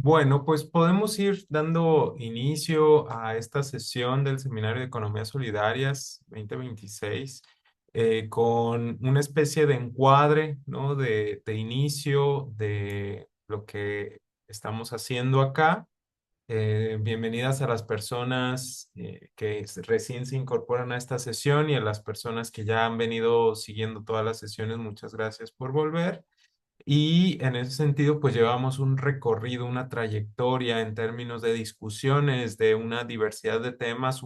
Bueno, pues podemos ir dando inicio a esta sesión del Seminario de Economías Solidarias 2026 con una especie de encuadre, ¿no? De inicio de lo que estamos haciendo acá. Bienvenidas a las personas recién se incorporan a esta sesión y a las personas que ya han venido siguiendo todas las sesiones. Muchas gracias por volver. Y en ese sentido, pues llevamos un recorrido, una trayectoria en términos de discusiones de una diversidad de temas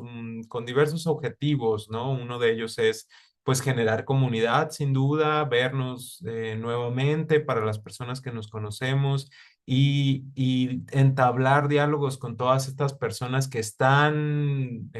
con diversos objetivos, ¿no? Uno de ellos es, pues, generar comunidad, sin duda, vernos nuevamente para las personas que nos conocemos y entablar diálogos con todas estas personas que están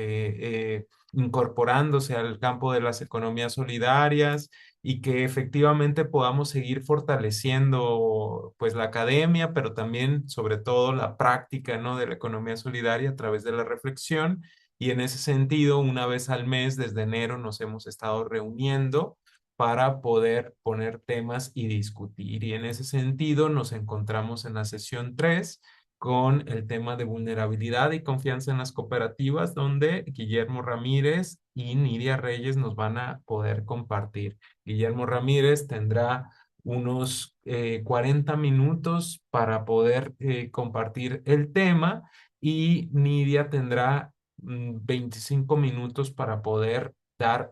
incorporándose al campo de las economías solidarias y que efectivamente podamos seguir fortaleciendo pues la academia, pero también sobre todo la práctica, ¿no? De la economía solidaria a través de la reflexión. Y en ese sentido, una vez al mes, desde enero, nos hemos estado reuniendo para poder poner temas y discutir. Y en ese sentido, nos encontramos en la sesión 3 con el tema de vulnerabilidad y confianza en las cooperativas, donde Guillermo Ramírez y Nidia Reyes nos van a poder compartir. Guillermo Ramírez tendrá unos 40 minutos para poder compartir el tema y Nidia tendrá 25 minutos para poder dar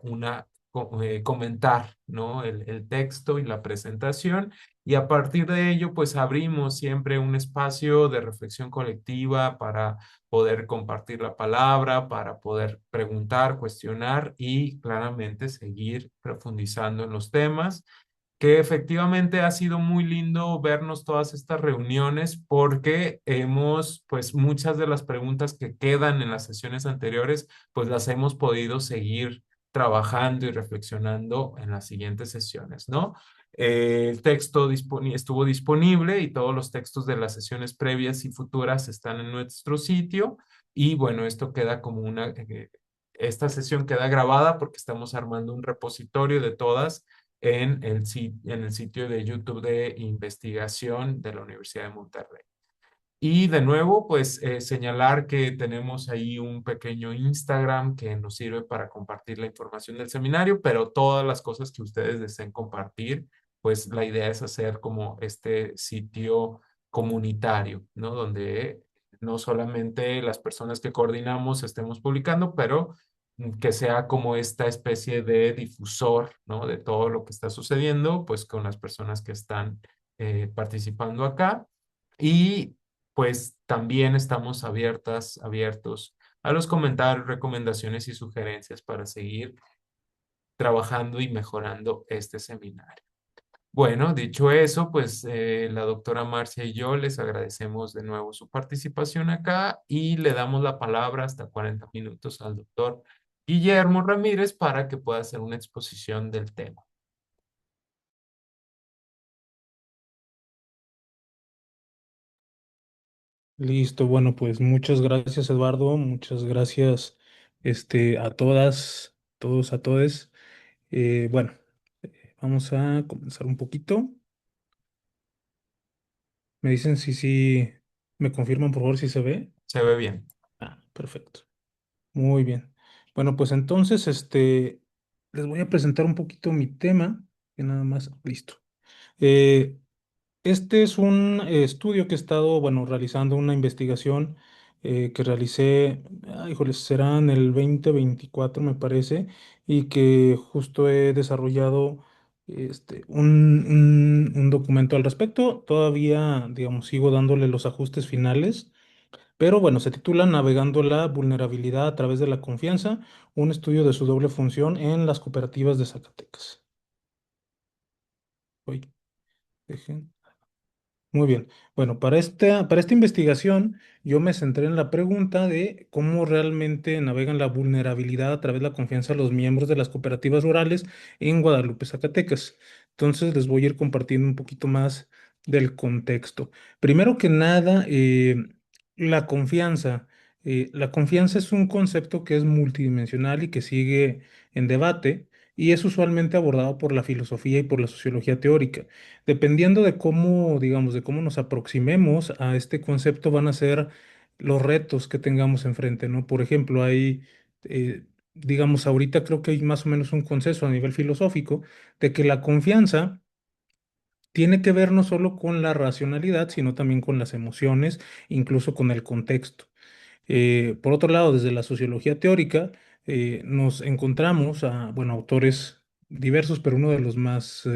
comentar, ¿no? El texto y la presentación. Y a partir de ello, pues abrimos siempre un espacio de reflexión colectiva para poder compartir la palabra, para poder preguntar, cuestionar y claramente seguir profundizando en los temas, que efectivamente ha sido muy lindo vernos todas estas reuniones porque pues muchas de las preguntas que quedan en las sesiones anteriores, pues las hemos podido seguir trabajando y reflexionando en las siguientes sesiones, ¿no? El texto estuvo disponible y todos los textos de las sesiones previas y futuras están en nuestro sitio. Y bueno, esto queda como esta sesión queda grabada porque estamos armando un repositorio de todas en el sitio de YouTube de investigación de la Universidad de Monterrey. Y de nuevo, pues señalar que tenemos ahí un pequeño Instagram que nos sirve para compartir la información del seminario, pero todas las cosas que ustedes deseen compartir, pues la idea es hacer como este sitio comunitario, ¿no? Donde no solamente las personas que coordinamos estemos publicando, pero que sea como esta especie de difusor, ¿no? De todo lo que está sucediendo, pues con las personas que están participando acá. Y pues también estamos abiertos a los comentarios, recomendaciones y sugerencias para seguir trabajando y mejorando este seminario. Bueno, dicho eso, pues la doctora Marcia y yo les agradecemos de nuevo su participación acá y le damos la palabra hasta 40 minutos al doctor Guillermo Ramírez para que pueda hacer una exposición del tema. Listo, bueno, pues muchas gracias, Eduardo, muchas gracias, a todas, todos, a todes. Bueno, vamos a comenzar un poquito. Me dicen si me confirman por favor si se ve. Se ve bien. Ah, perfecto. Muy bien. Bueno, pues entonces, les voy a presentar un poquito mi tema, que nada más, listo. Eh, Este es un estudio que he estado, bueno, realizando una investigación que realicé, híjoles, será en el 2024 me parece, y que justo he desarrollado un documento al respecto. Todavía, digamos, sigo dándole los ajustes finales, pero bueno, se titula Navegando la vulnerabilidad a través de la confianza, un estudio de su doble función en las cooperativas de Zacatecas. Uy, dejen. Muy bien. Bueno, para esta investigación yo me centré en la pregunta de cómo realmente navegan la vulnerabilidad a través de la confianza de los miembros de las cooperativas rurales en Guadalupe, Zacatecas. Entonces les voy a ir compartiendo un poquito más del contexto. Primero que nada, la confianza. La confianza es un concepto que es multidimensional y que sigue en debate. y es usualmente abordado por la filosofía y por la sociología teórica. Dependiendo de cómo, digamos, de cómo nos aproximemos a este concepto, van a ser los retos que tengamos enfrente, ¿no? Por ejemplo, digamos, ahorita creo que hay más o menos un consenso a nivel filosófico de que la confianza tiene que ver no solo con la racionalidad, sino también con las emociones, incluso con el contexto. Por otro lado, desde la sociología teórica, nos encontramos a, bueno, autores diversos, pero uno de los más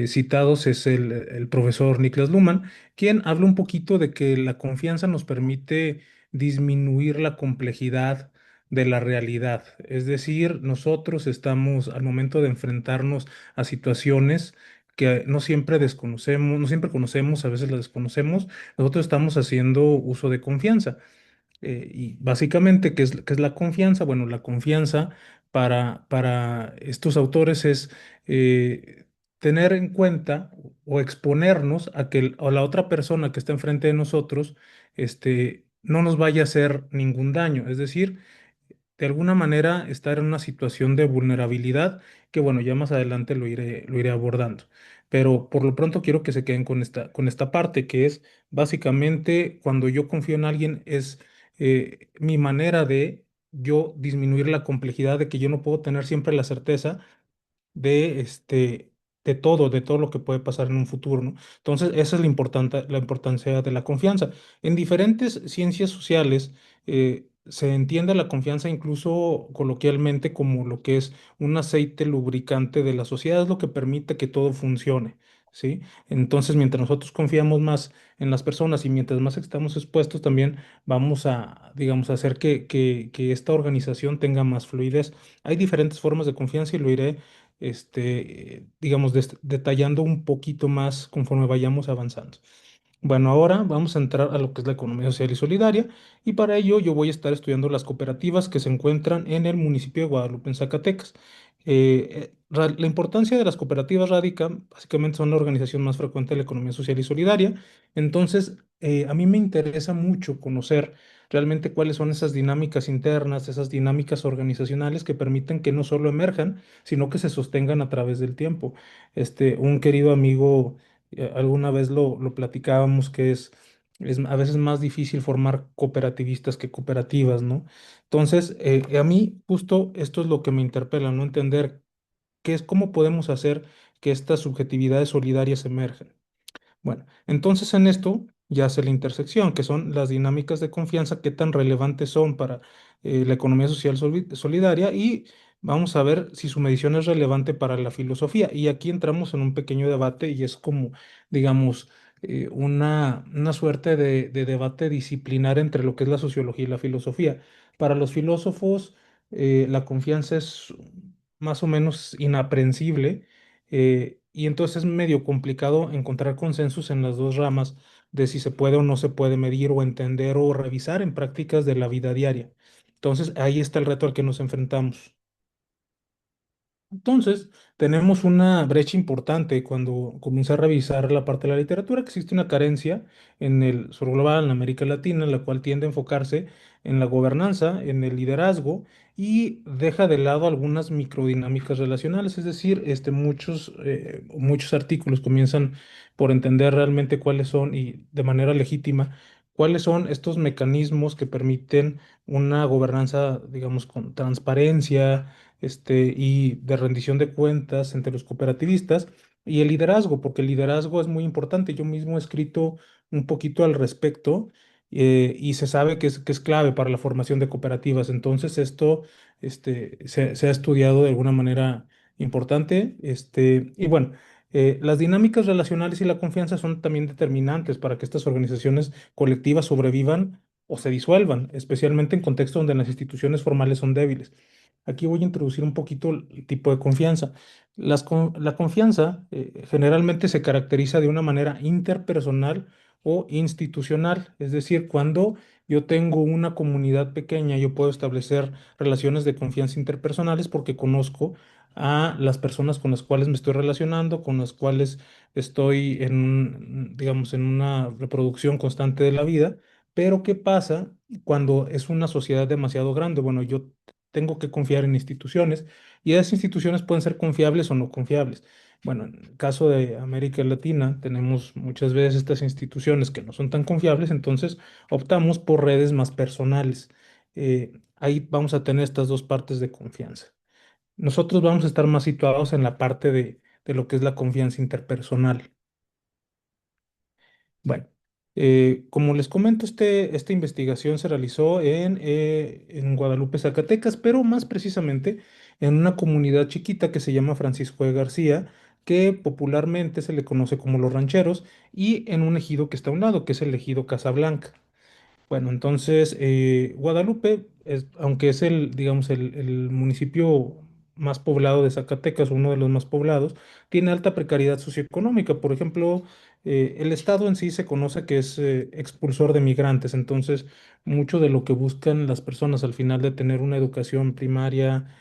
citados es el profesor Niklas Luhmann, quien habla un poquito de que la confianza nos permite disminuir la complejidad de la realidad. Es decir, nosotros estamos al momento de enfrentarnos a situaciones que no siempre desconocemos, no siempre conocemos, a veces las desconocemos, nosotros estamos haciendo uso de confianza. Y básicamente, qué es la confianza? Bueno, la confianza para estos autores es tener en cuenta o exponernos a que a la otra persona que está enfrente de nosotros no nos vaya a hacer ningún daño. Es decir, de alguna manera estar en una situación de vulnerabilidad que, bueno, ya más adelante lo iré abordando. Pero por lo pronto quiero que se queden con esta parte, que es básicamente cuando yo confío en alguien, es mi manera de yo disminuir la complejidad de que yo no puedo tener siempre la certeza de, de todo lo que puede pasar en un futuro, ¿no? Entonces, esa es la importancia de la confianza. En diferentes ciencias sociales se entiende la confianza incluso coloquialmente como lo que es un aceite lubricante de la sociedad, es lo que permite que todo funcione, ¿sí? Entonces, mientras nosotros confiamos más en las personas y mientras más estamos expuestos, también vamos a, digamos, a hacer que esta organización tenga más fluidez. Hay diferentes formas de confianza y lo iré digamos, detallando un poquito más conforme vayamos avanzando. Bueno, ahora vamos a entrar a lo que es la economía social y solidaria y para ello yo voy a estar estudiando las cooperativas que se encuentran en el municipio de Guadalupe, en Zacatecas. La importancia de las cooperativas radica, básicamente son la organización más frecuente de la economía social y solidaria. Entonces, a mí me interesa mucho conocer realmente cuáles son esas dinámicas internas, esas dinámicas organizacionales que permiten que no solo emerjan, sino que se sostengan a través del tiempo. Un querido amigo alguna vez lo platicábamos que es a veces más difícil formar cooperativistas que cooperativas, ¿no? Entonces, a mí justo esto es lo que me interpela, ¿no? Entender qué es, cómo podemos hacer que estas subjetividades solidarias emerjan. Bueno, entonces en esto ya hace la intersección, que son las dinámicas de confianza, qué tan relevantes son para la economía social solidaria y vamos a ver si su medición es relevante para la filosofía. Y aquí entramos en un pequeño debate y es como, digamos, una suerte de debate disciplinar entre lo que es la sociología y la filosofía. Para los filósofos, la confianza es más o menos inaprensible y entonces es medio complicado encontrar consensos en las dos ramas de si se puede o no se puede medir o entender o revisar en prácticas de la vida diaria. Entonces ahí está el reto al que nos enfrentamos. Entonces, tenemos una brecha importante cuando comienza a revisar la parte de la literatura, que existe una carencia en el sur global, en América Latina, la cual tiende a enfocarse en la gobernanza, en el liderazgo y deja de lado algunas microdinámicas relacionales, es decir, muchos artículos comienzan por entender realmente cuáles son y de manera legítima cuáles son estos mecanismos que permiten una gobernanza, digamos, con transparencia y de rendición de cuentas entre los cooperativistas y el liderazgo, porque el liderazgo es muy importante. Yo mismo he escrito un poquito al respecto y se sabe que es clave para la formación de cooperativas. Entonces, esto se ha estudiado de alguna manera importante. Y bueno, las dinámicas relacionales y la confianza son también determinantes para que estas organizaciones colectivas sobrevivan o se disuelvan, especialmente en contextos donde las instituciones formales son débiles. Aquí voy a introducir un poquito el tipo de confianza. La confianza generalmente se caracteriza de una manera interpersonal o institucional, es decir, cuando yo tengo una comunidad pequeña, yo puedo establecer relaciones de confianza interpersonales porque conozco a las personas con las cuales me estoy relacionando, con las cuales estoy digamos, en una reproducción constante de la vida. Pero ¿qué pasa cuando es una sociedad demasiado grande? Bueno, yo tengo que confiar en instituciones y esas instituciones pueden ser confiables o no confiables. Bueno, en el caso de América Latina tenemos muchas veces estas instituciones que no son tan confiables, entonces optamos por redes más personales. Ahí vamos a tener estas dos partes de confianza. Nosotros vamos a estar más situados en la parte de lo que es la confianza interpersonal. Bueno, como les comento, esta investigación se realizó en Guadalupe, Zacatecas, pero más precisamente en una comunidad chiquita que se llama Francisco de García, que popularmente se le conoce como Los Rancheros, y en un ejido que está a un lado, que es el ejido Casablanca. Bueno, entonces Guadalupe, aunque es digamos, el municipio más poblado de Zacatecas, uno de los más poblados, tiene alta precariedad socioeconómica. Por ejemplo, el estado en sí se conoce que es expulsor de migrantes, entonces mucho de lo que buscan las personas al final de tener una educación primaria,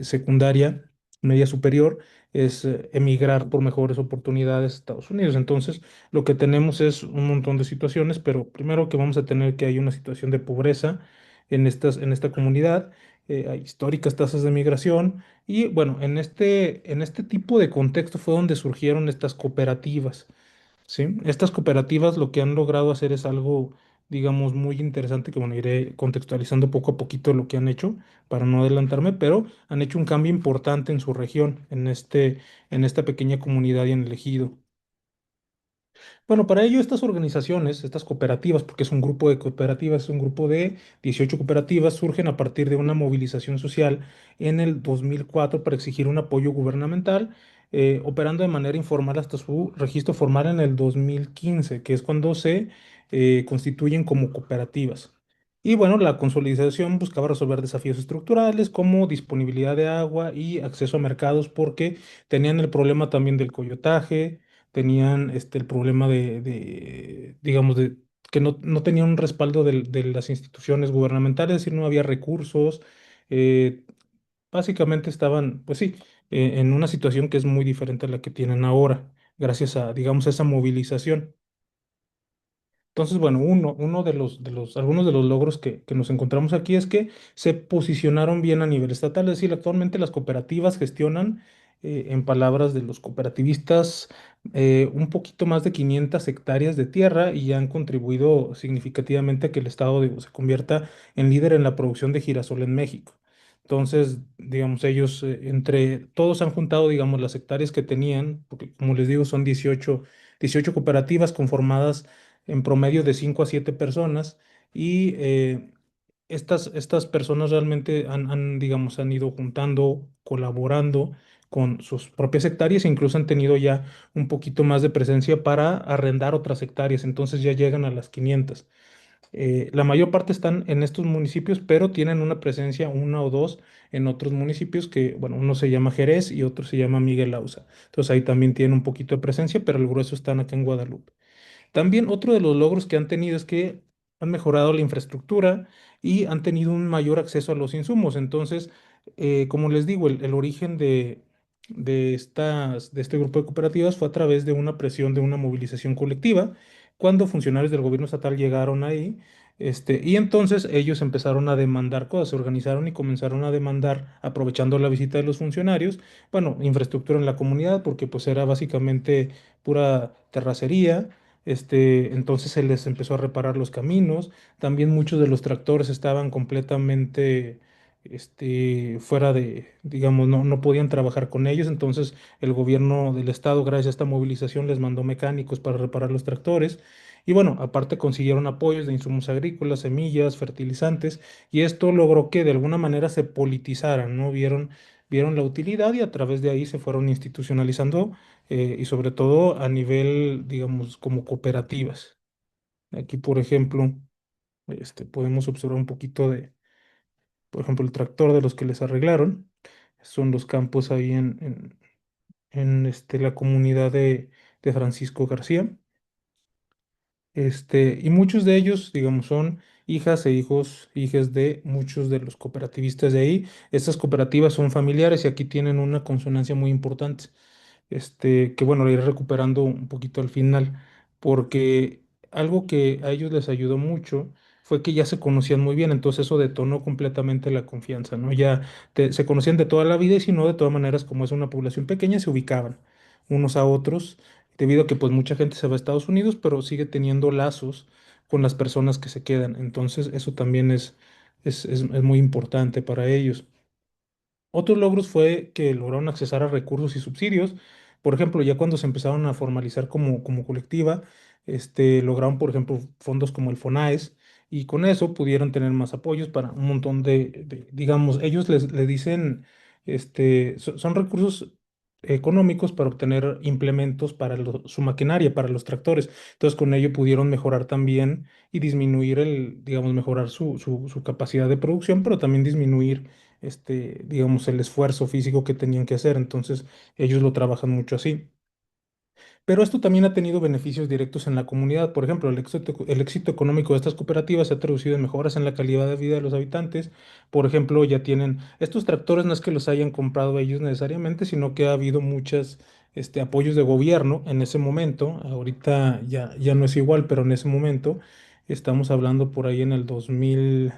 secundaria, media superior, es emigrar por mejores oportunidades a Estados Unidos. Entonces, lo que tenemos es un montón de situaciones, pero primero que vamos a tener que hay una situación de pobreza en esta comunidad, hay históricas tasas de migración y bueno, en este tipo de contexto fue donde surgieron estas cooperativas, ¿sí? Estas cooperativas lo que han logrado hacer es algo, digamos, muy interesante, que bueno, iré contextualizando poco a poquito lo que han hecho para no adelantarme, pero han hecho un cambio importante en su región, en esta pequeña comunidad y en el ejido. Bueno, para ello estas organizaciones, estas cooperativas, porque es un grupo de cooperativas, es un grupo de 18 cooperativas, surgen a partir de una movilización social en el 2004 para exigir un apoyo gubernamental, operando de manera informal hasta su registro formal en el 2015, que es cuando se constituyen como cooperativas. Y bueno, la consolidación buscaba resolver desafíos estructurales como disponibilidad de agua y acceso a mercados, porque tenían el problema también del coyotaje, tenían el problema digamos, de que no tenían un respaldo de las instituciones gubernamentales, es decir, no había recursos. eh, Básicamente estaban, pues sí, en una situación que es muy diferente a la que tienen ahora, gracias a, digamos, esa movilización. Entonces, bueno, uno algunos de los logros que nos encontramos aquí es que se posicionaron bien a nivel estatal, es decir, actualmente las cooperativas gestionan, en palabras de los cooperativistas, un poquito más de 500 hectáreas de tierra y han contribuido significativamente a que el estado se convierta en líder en la producción de girasol en México. Entonces, digamos, ellos entre todos han juntado, digamos, las hectáreas que tenían, porque como les digo, son 18 cooperativas conformadas en promedio de 5 a 7 personas y estas personas realmente digamos, han ido juntando, colaborando con sus propias hectáreas e incluso han tenido ya un poquito más de presencia para arrendar otras hectáreas, entonces ya llegan a las 500. La mayor parte están en estos municipios, pero tienen una presencia, una o dos, en otros municipios que, bueno, uno se llama Jerez y otro se llama Miguel Auza. Entonces ahí también tienen un poquito de presencia, pero el grueso están acá en Guadalupe. También otro de los logros que han tenido es que han mejorado la infraestructura y han tenido un mayor acceso a los insumos. Entonces, como les digo, el origen de este grupo de cooperativas fue a través de una presión de una movilización colectiva, cuando funcionarios del gobierno estatal llegaron ahí. Y entonces ellos empezaron a demandar cosas, se organizaron y comenzaron a demandar, aprovechando la visita de los funcionarios, bueno, infraestructura en la comunidad, porque pues era básicamente pura terracería. Entonces se les empezó a reparar los caminos. También muchos de los tractores estaban completamente, fuera digamos, no podían trabajar con ellos. Entonces el gobierno del estado, gracias a esta movilización, les mandó mecánicos para reparar los tractores. Y bueno, aparte consiguieron apoyos de insumos agrícolas, semillas, fertilizantes, y esto logró que de alguna manera se politizaran, ¿no? Vieron la utilidad y a través de ahí se fueron institucionalizando, y sobre todo a nivel, digamos, como cooperativas. Aquí, por ejemplo, podemos observar un poquito por ejemplo, el tractor de los que les arreglaron. Son los campos ahí en la comunidad de Francisco García. Y muchos de ellos, digamos, son hijas e hijos, hijas de muchos de los cooperativistas de ahí. Estas cooperativas son familiares y aquí tienen una consonancia muy importante, que bueno, lo iré recuperando un poquito al final, porque algo que a ellos les ayudó mucho fue que ya se conocían muy bien, entonces eso detonó completamente la confianza, ¿no? Ya se conocían de toda la vida y si no, de todas maneras, como es una población pequeña, se ubicaban unos a otros, debido a que pues mucha gente se va a Estados Unidos, pero sigue teniendo lazos con las personas que se quedan, entonces eso también es muy importante para ellos. Otros logros fue que lograron accesar a recursos y subsidios. Por ejemplo, ya cuando se empezaron a formalizar como colectiva, lograron, por ejemplo, fondos como el FONAES y con eso pudieron tener más apoyos para un montón digamos, ellos le dicen, son recursos económicos para obtener implementos para su maquinaria, para los tractores. Entonces, con ello pudieron mejorar también y disminuir digamos, mejorar su capacidad de producción, pero también disminuir digamos, el esfuerzo físico que tenían que hacer. Entonces, ellos lo trabajan mucho así. Pero esto también ha tenido beneficios directos en la comunidad. Por ejemplo, el éxito económico de estas cooperativas se ha traducido en mejoras en la calidad de vida de los habitantes. Por ejemplo, ya tienen estos tractores, no es que los hayan comprado ellos necesariamente, sino que ha habido muchos apoyos de gobierno en ese momento. Ahorita ya no es igual, pero en ese momento estamos hablando por ahí en el 2000,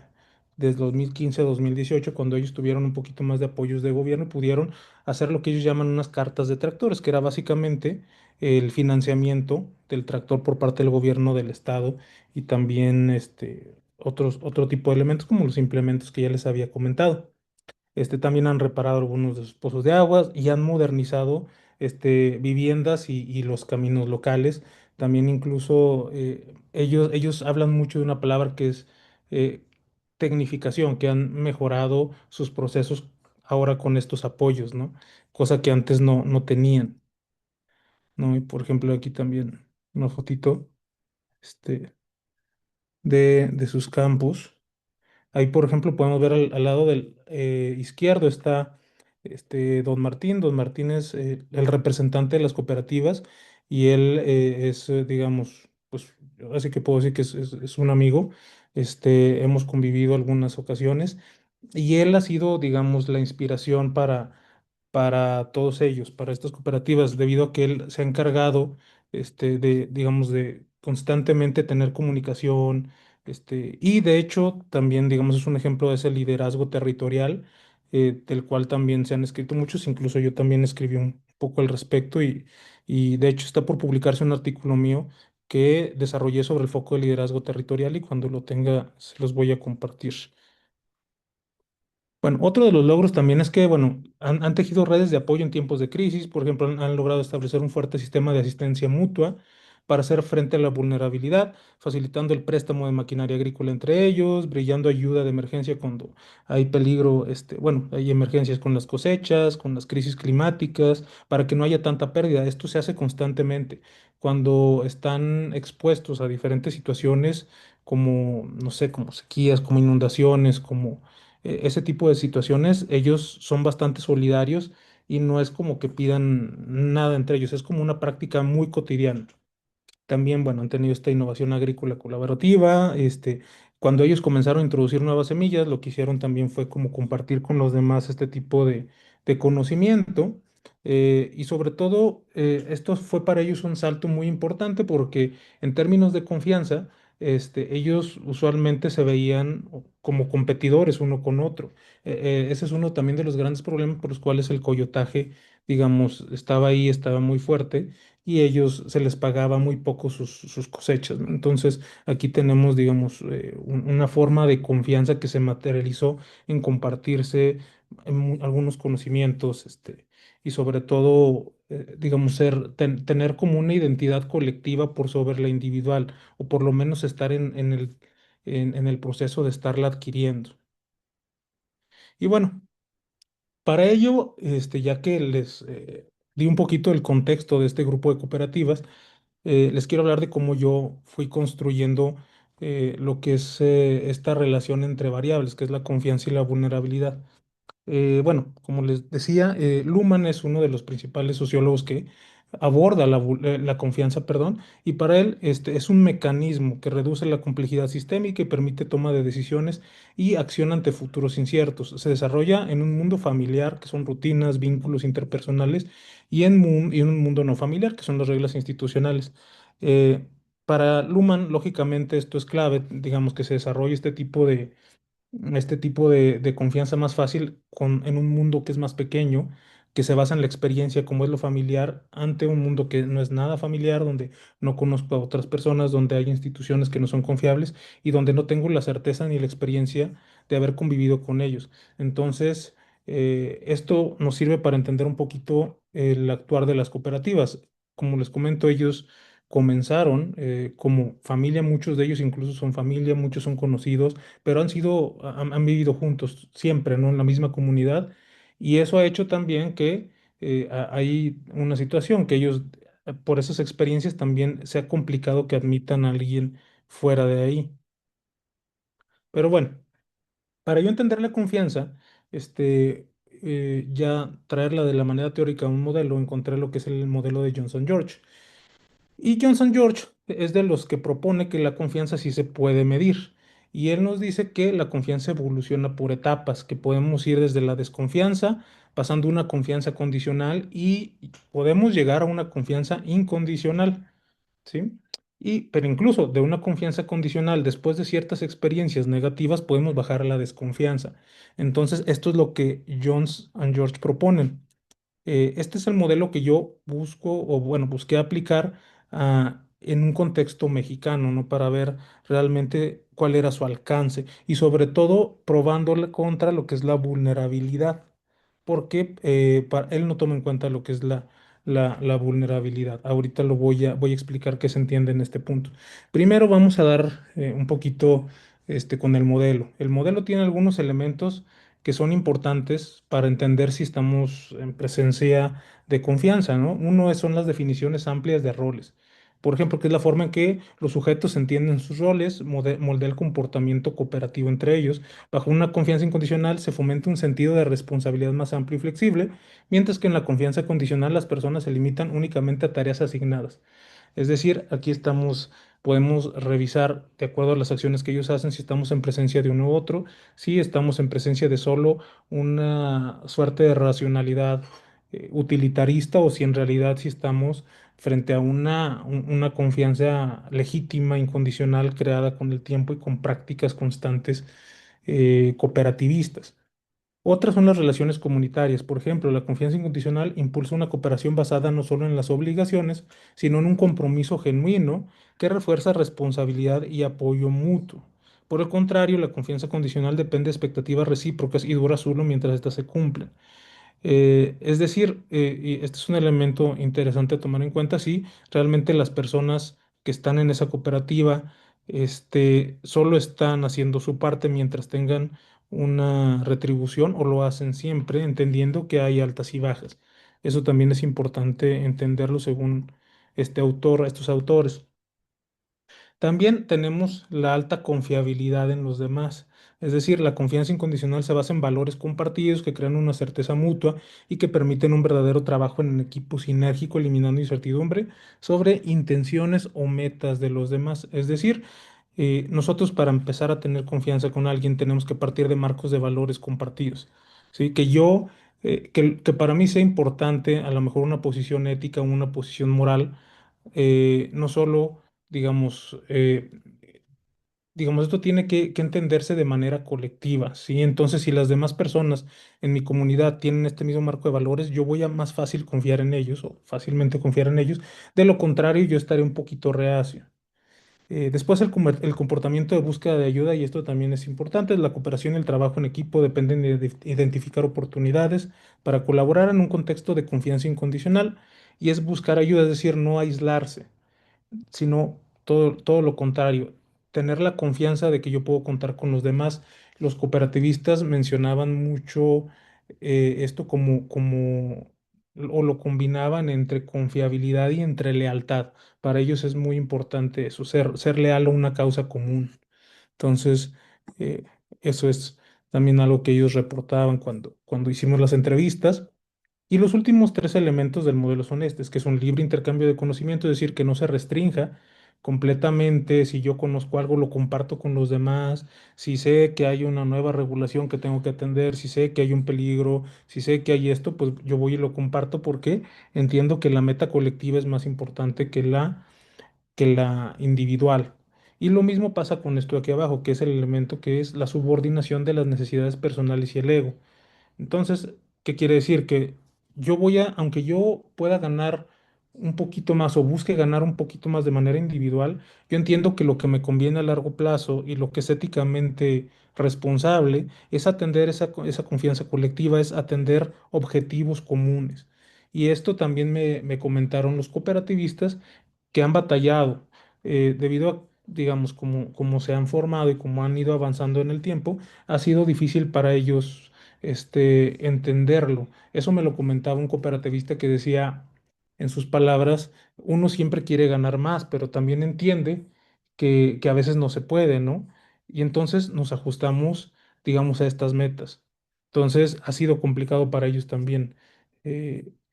desde 2015 a 2018, cuando ellos tuvieron un poquito más de apoyos de gobierno, pudieron hacer lo que ellos llaman unas cartas de tractores, que era básicamente el financiamiento del tractor por parte del gobierno del estado y también otro tipo de elementos como los implementos que ya les había comentado. También han reparado algunos de sus pozos de aguas y han modernizado viviendas y los caminos locales. También incluso ellos hablan mucho de una palabra que es eh, tecnificación, que han mejorado sus procesos ahora con estos apoyos, ¿no? Cosa que antes no tenían. ¿No? Y por ejemplo, aquí también una fotito este, de sus campus. Ahí, por ejemplo, podemos ver al lado del izquierdo está Don Martín. Don Martín es el representante de las cooperativas y él es, digamos, pues así que puedo decir que es un amigo. Hemos convivido algunas ocasiones y él ha sido, digamos, la inspiración para todos ellos, para estas cooperativas, debido a que él se ha encargado, digamos, de constantemente tener comunicación, y de hecho también, digamos, es un ejemplo de ese liderazgo territorial, del cual también se han escrito muchos, incluso yo también escribí un poco al respecto y de hecho está por publicarse un artículo mío que desarrollé sobre el foco de liderazgo territorial y cuando lo tenga se los voy a compartir. Bueno, otro de los logros también es que, bueno, han tejido redes de apoyo en tiempos de crisis. Por ejemplo, han logrado establecer un fuerte sistema de asistencia mutua para hacer frente a la vulnerabilidad, facilitando el préstamo de maquinaria agrícola entre ellos, brillando ayuda de emergencia cuando hay peligro, bueno, hay emergencias con las cosechas, con las crisis climáticas, para que no haya tanta pérdida. Esto se hace constantemente cuando están expuestos a diferentes situaciones como, no sé, como sequías, como inundaciones, como ese tipo de situaciones, ellos son bastante solidarios y no es como que pidan nada entre ellos, es como una práctica muy cotidiana. También, bueno, han tenido esta innovación agrícola colaborativa. Cuando ellos comenzaron a introducir nuevas semillas, lo que hicieron también fue como compartir con los demás este tipo de conocimiento. Y sobre todo, esto fue para ellos un salto muy importante porque en términos de confianza, ellos usualmente se veían como competidores uno con otro. Ese es uno también de los grandes problemas por los cuales el coyotaje, digamos, estaba ahí, estaba muy fuerte y ellos se les pagaba muy poco sus cosechas, ¿no? Entonces, aquí tenemos, digamos, una forma de confianza que se materializó en compartirse algunos conocimientos, y sobre todo, digamos, tener como una identidad colectiva por sobre la individual, o por lo menos estar en el proceso de estarla adquiriendo. Y bueno, para ello, ya que les di un poquito el contexto de este grupo de cooperativas, les quiero hablar de cómo yo fui construyendo lo que es esta relación entre variables, que es la confianza y la vulnerabilidad. Bueno, como les decía, Luhmann es uno de los principales sociólogos que aborda la confianza, perdón, y para él es un mecanismo que reduce la complejidad sistémica y permite toma de decisiones y acción ante futuros inciertos. Se desarrolla en un mundo familiar, que son rutinas, vínculos interpersonales, y en un mundo no familiar, que son las reglas institucionales. Para Luhmann, lógicamente, esto es clave, digamos, que se desarrolle este tipo de confianza más fácil en un mundo que es más pequeño, que se basa en la experiencia, como es lo familiar, ante un mundo que no es nada familiar, donde no conozco a otras personas, donde hay instituciones que no son confiables y donde no tengo la certeza ni la experiencia de haber convivido con ellos. Entonces, esto nos sirve para entender un poquito el actuar de las cooperativas. Como les comento, ellos comenzaron como familia, muchos de ellos incluso son familia, muchos son conocidos, pero han vivido juntos siempre, ¿no? En la misma comunidad. Y eso ha hecho también que hay una situación que ellos, por esas experiencias, también se ha complicado que admitan a alguien fuera de ahí. Pero bueno, para yo entender la confianza, ya traerla de la manera teórica a un modelo, encontré lo que es el modelo de Johnson George. Y Johnson George es de los que propone que la confianza sí se puede medir. Y él nos dice que la confianza evoluciona por etapas, que podemos ir desde la desconfianza, pasando a una confianza condicional y podemos llegar a una confianza incondicional, ¿sí? Pero incluso de una confianza condicional, después de ciertas experiencias negativas, podemos bajar a la desconfianza. Entonces, esto es lo que Jones and George proponen. Este es el modelo que yo busco, o bueno, busqué aplicar en un contexto mexicano, ¿no? Para ver realmente cuál era su alcance y sobre todo probándole contra lo que es la vulnerabilidad, porque él no toma en cuenta lo que es la vulnerabilidad. Ahorita voy a explicar qué se entiende en este punto. Primero vamos a dar un poquito con el modelo. El modelo tiene algunos elementos que son importantes para entender si estamos en presencia de confianza, ¿no? Son las definiciones amplias de roles. Por ejemplo, que es la forma en que los sujetos entienden sus roles, moldea el comportamiento cooperativo entre ellos. Bajo una confianza incondicional se fomenta un sentido de responsabilidad más amplio y flexible, mientras que en la confianza condicional las personas se limitan únicamente a tareas asignadas. Es decir, podemos revisar de acuerdo a las acciones que ellos hacen si estamos en presencia de uno u otro, si estamos en presencia de solo una suerte de racionalidad utilitarista o si en realidad si estamos frente a una confianza legítima, incondicional, creada con el tiempo y con prácticas constantes cooperativistas. Otras son las relaciones comunitarias. Por ejemplo, la confianza incondicional impulsa una cooperación basada no solo en las obligaciones, sino en un compromiso genuino que refuerza responsabilidad y apoyo mutuo. Por el contrario, la confianza condicional depende de expectativas recíprocas y dura solo mientras éstas se cumplen. Es decir, y este es un elemento interesante a tomar en cuenta, si realmente las personas que están en esa cooperativa solo están haciendo su parte mientras tengan una retribución o lo hacen siempre, entendiendo que hay altas y bajas. Eso también es importante entenderlo según estos autores. También tenemos la alta confiabilidad en los demás. Es decir, la confianza incondicional se basa en valores compartidos que crean una certeza mutua y que permiten un verdadero trabajo en equipo sinérgico, eliminando incertidumbre sobre intenciones o metas de los demás. Es decir, nosotros para empezar a tener confianza con alguien tenemos que partir de marcos de valores compartidos. ¿Sí? Que para mí sea importante a lo mejor una posición ética o una posición moral, no solo digamos, esto tiene que entenderse de manera colectiva, ¿sí? Entonces, si las demás personas en mi comunidad tienen este mismo marco de valores, yo voy a más fácil confiar en ellos o fácilmente confiar en ellos. De lo contrario, yo estaré un poquito reacio. Después, el comportamiento de búsqueda de ayuda, y esto también es importante, la cooperación y el trabajo en equipo dependen de identificar oportunidades para colaborar en un contexto de confianza incondicional y es buscar ayuda, es decir, no aislarse sino todo lo contrario, tener la confianza de que yo puedo contar con los demás. Los cooperativistas mencionaban mucho esto o lo combinaban entre confiabilidad y entre lealtad. Para ellos es muy importante eso, ser leal a una causa común. Entonces, eh, eso es también algo que ellos reportaban cuando hicimos las entrevistas. Y los últimos tres elementos del modelo son estos, que es un libre intercambio de conocimiento, es decir, que no se restrinja completamente. Si yo conozco algo, lo comparto con los demás. Si sé que hay una nueva regulación que tengo que atender, si sé que hay un peligro, si sé que hay esto, pues yo voy y lo comparto porque entiendo que la meta colectiva es más importante que la que la individual. Y lo mismo pasa con esto de aquí abajo, que es el elemento que es la subordinación de las necesidades personales y el ego. Entonces, ¿qué quiere decir? Que yo voy a, aunque yo pueda ganar un poquito más o busque ganar un poquito más de manera individual, yo entiendo que lo que me conviene a largo plazo y lo que es éticamente responsable es atender esa confianza colectiva, es atender objetivos comunes. Y esto también me comentaron los cooperativistas que han batallado debido a, digamos, como se han formado y como han ido avanzando en el tiempo, ha sido difícil para ellos entenderlo. Eso me lo comentaba un cooperativista que decía, en sus palabras, uno siempre quiere ganar más, pero también entiende que a veces no se puede, ¿no? Y entonces nos ajustamos, digamos, a estas metas. Entonces ha sido complicado para ellos también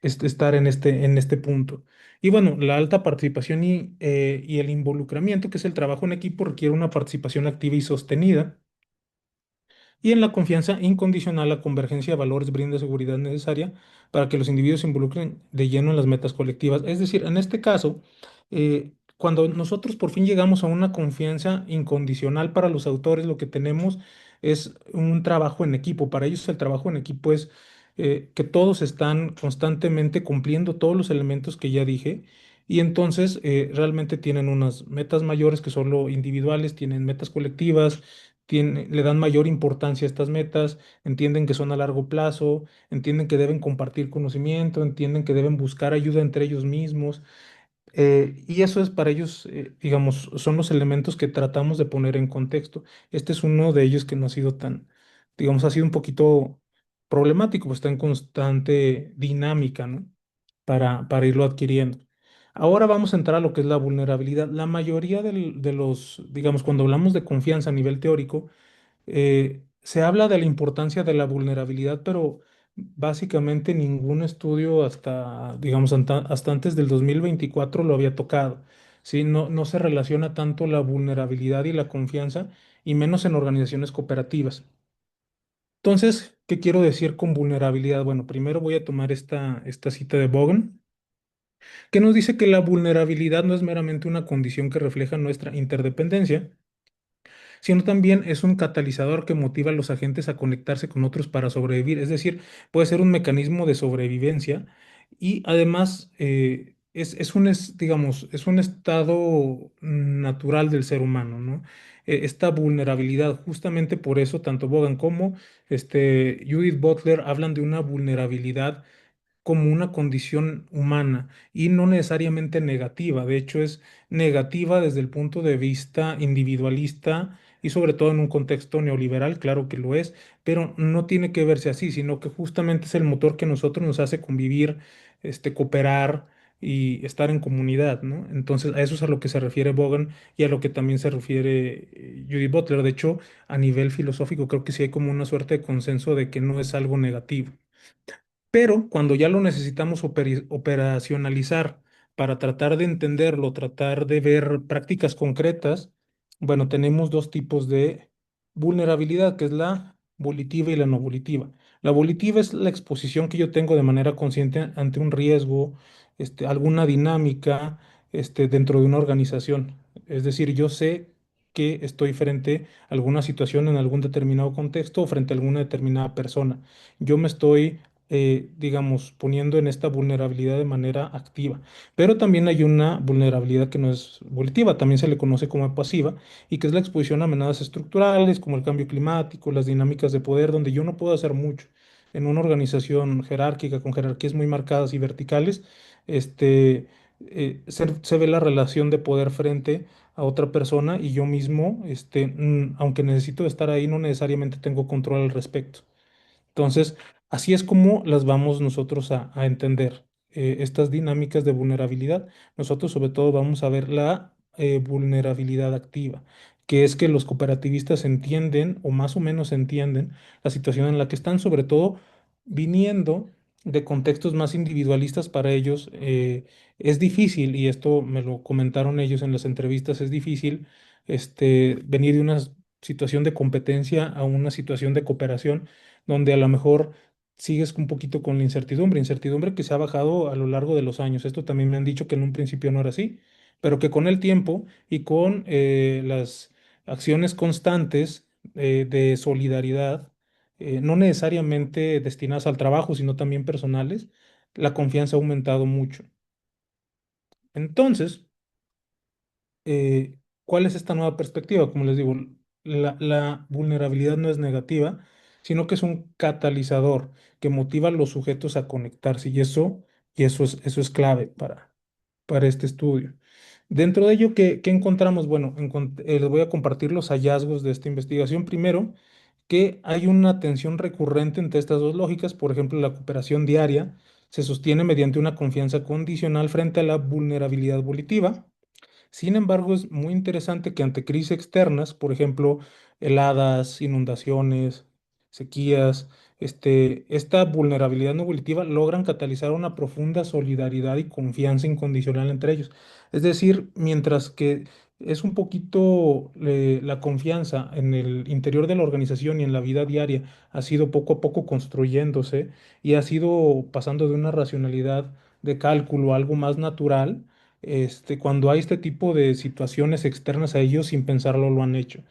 estar en este punto. Y bueno, la alta participación y el involucramiento, que es el trabajo en equipo, requiere una participación activa y sostenida. Y en la confianza incondicional, la convergencia de valores brinda seguridad necesaria para que los individuos se involucren de lleno en las metas colectivas. Es decir, en este caso, cuando nosotros por fin llegamos a una confianza incondicional para los autores, lo que tenemos es un trabajo en equipo. Para ellos el trabajo en equipo es que todos están constantemente cumpliendo todos los elementos que ya dije. Y entonces realmente tienen unas metas mayores que son lo individuales, tienen metas colectivas, le dan mayor importancia a estas metas, entienden que son a largo plazo, entienden que deben compartir conocimiento, entienden que deben buscar ayuda entre ellos mismos. Y eso es para ellos, digamos, son los elementos que tratamos de poner en contexto. Este es uno de ellos que no ha sido tan, digamos, ha sido un poquito problemático, pues está en constante dinámica, ¿no? Para irlo adquiriendo. Ahora vamos a entrar a lo que es la vulnerabilidad. La mayoría de los, digamos, cuando hablamos de confianza a nivel teórico, se habla de la importancia de la vulnerabilidad, pero básicamente ningún estudio hasta, digamos, hasta antes del 2024 lo había tocado. ¿Sí? No se relaciona tanto la vulnerabilidad y la confianza, y menos en organizaciones cooperativas. Entonces, ¿qué quiero decir con vulnerabilidad? Bueno, primero voy a tomar esta cita de Bogan, que nos dice que la vulnerabilidad no es meramente una condición que refleja nuestra interdependencia, sino también es un catalizador que motiva a los agentes a conectarse con otros para sobrevivir. Es decir, puede ser un mecanismo de sobrevivencia y además digamos, es un estado natural del ser humano, ¿no? Esta vulnerabilidad, justamente por eso, tanto Bogan como Judith Butler hablan de una vulnerabilidad como una condición humana y no necesariamente negativa. De hecho, es negativa desde el punto de vista individualista y sobre todo en un contexto neoliberal, claro que lo es, pero no tiene que verse así, sino que justamente es el motor que nosotros nos hace convivir, cooperar y estar en comunidad, ¿no? Entonces, a eso es a lo que se refiere Bogan y a lo que también se refiere Judy Butler. De hecho, a nivel filosófico, creo que sí hay como una suerte de consenso de que no es algo negativo. Pero cuando ya lo necesitamos operacionalizar para tratar de entenderlo, tratar de ver prácticas concretas, bueno, tenemos dos tipos de vulnerabilidad, que es la volitiva y la no volitiva. La volitiva es la exposición que yo tengo de manera consciente ante un riesgo, alguna dinámica, dentro de una organización. Es decir, yo sé que estoy frente a alguna situación en algún determinado contexto o frente a alguna determinada persona. Yo me estoy digamos, poniendo en esta vulnerabilidad de manera activa. Pero también hay una vulnerabilidad que no es volitiva, también se le conoce como pasiva, y que es la exposición a amenazas estructurales como el cambio climático, las dinámicas de poder, donde yo no puedo hacer mucho. En una organización jerárquica, con jerarquías muy marcadas y verticales, se ve la relación de poder frente a otra persona y yo mismo, aunque necesito estar ahí, no necesariamente tengo control al respecto. Entonces, así es como las vamos nosotros a entender, estas dinámicas de vulnerabilidad. Nosotros sobre todo vamos a ver la vulnerabilidad activa, que es que los cooperativistas entienden o más o menos entienden la situación en la que están, sobre todo viniendo de contextos más individualistas para ellos. Es difícil, y esto me lo comentaron ellos en las entrevistas, es difícil venir de una situación de competencia a una situación de cooperación donde a lo mejor sigues un poquito con la incertidumbre que se ha bajado a lo largo de los años. Esto también me han dicho que en un principio no era así, pero que con el tiempo y con las acciones constantes de solidaridad, no necesariamente destinadas al trabajo, sino también personales, la confianza ha aumentado mucho. Entonces, ¿cuál es esta nueva perspectiva? Como les digo, la vulnerabilidad no es negativa, sino que es un catalizador que motiva a los sujetos a conectarse y eso es clave para este estudio. Dentro de ello, ¿qué encontramos? Bueno, les voy a compartir los hallazgos de esta investigación. Primero, que hay una tensión recurrente entre estas dos lógicas. Por ejemplo, la cooperación diaria se sostiene mediante una confianza condicional frente a la vulnerabilidad volitiva. Sin embargo, es muy interesante que ante crisis externas, por ejemplo, heladas, inundaciones, sequías, esta vulnerabilidad no volitiva logran catalizar una profunda solidaridad y confianza incondicional entre ellos. Es decir, mientras que es un poquito la confianza en el interior de la organización y en la vida diaria ha sido poco a poco construyéndose y ha sido pasando de una racionalidad de cálculo a algo más natural. Cuando hay este tipo de situaciones externas a ellos, sin pensarlo, lo han hecho.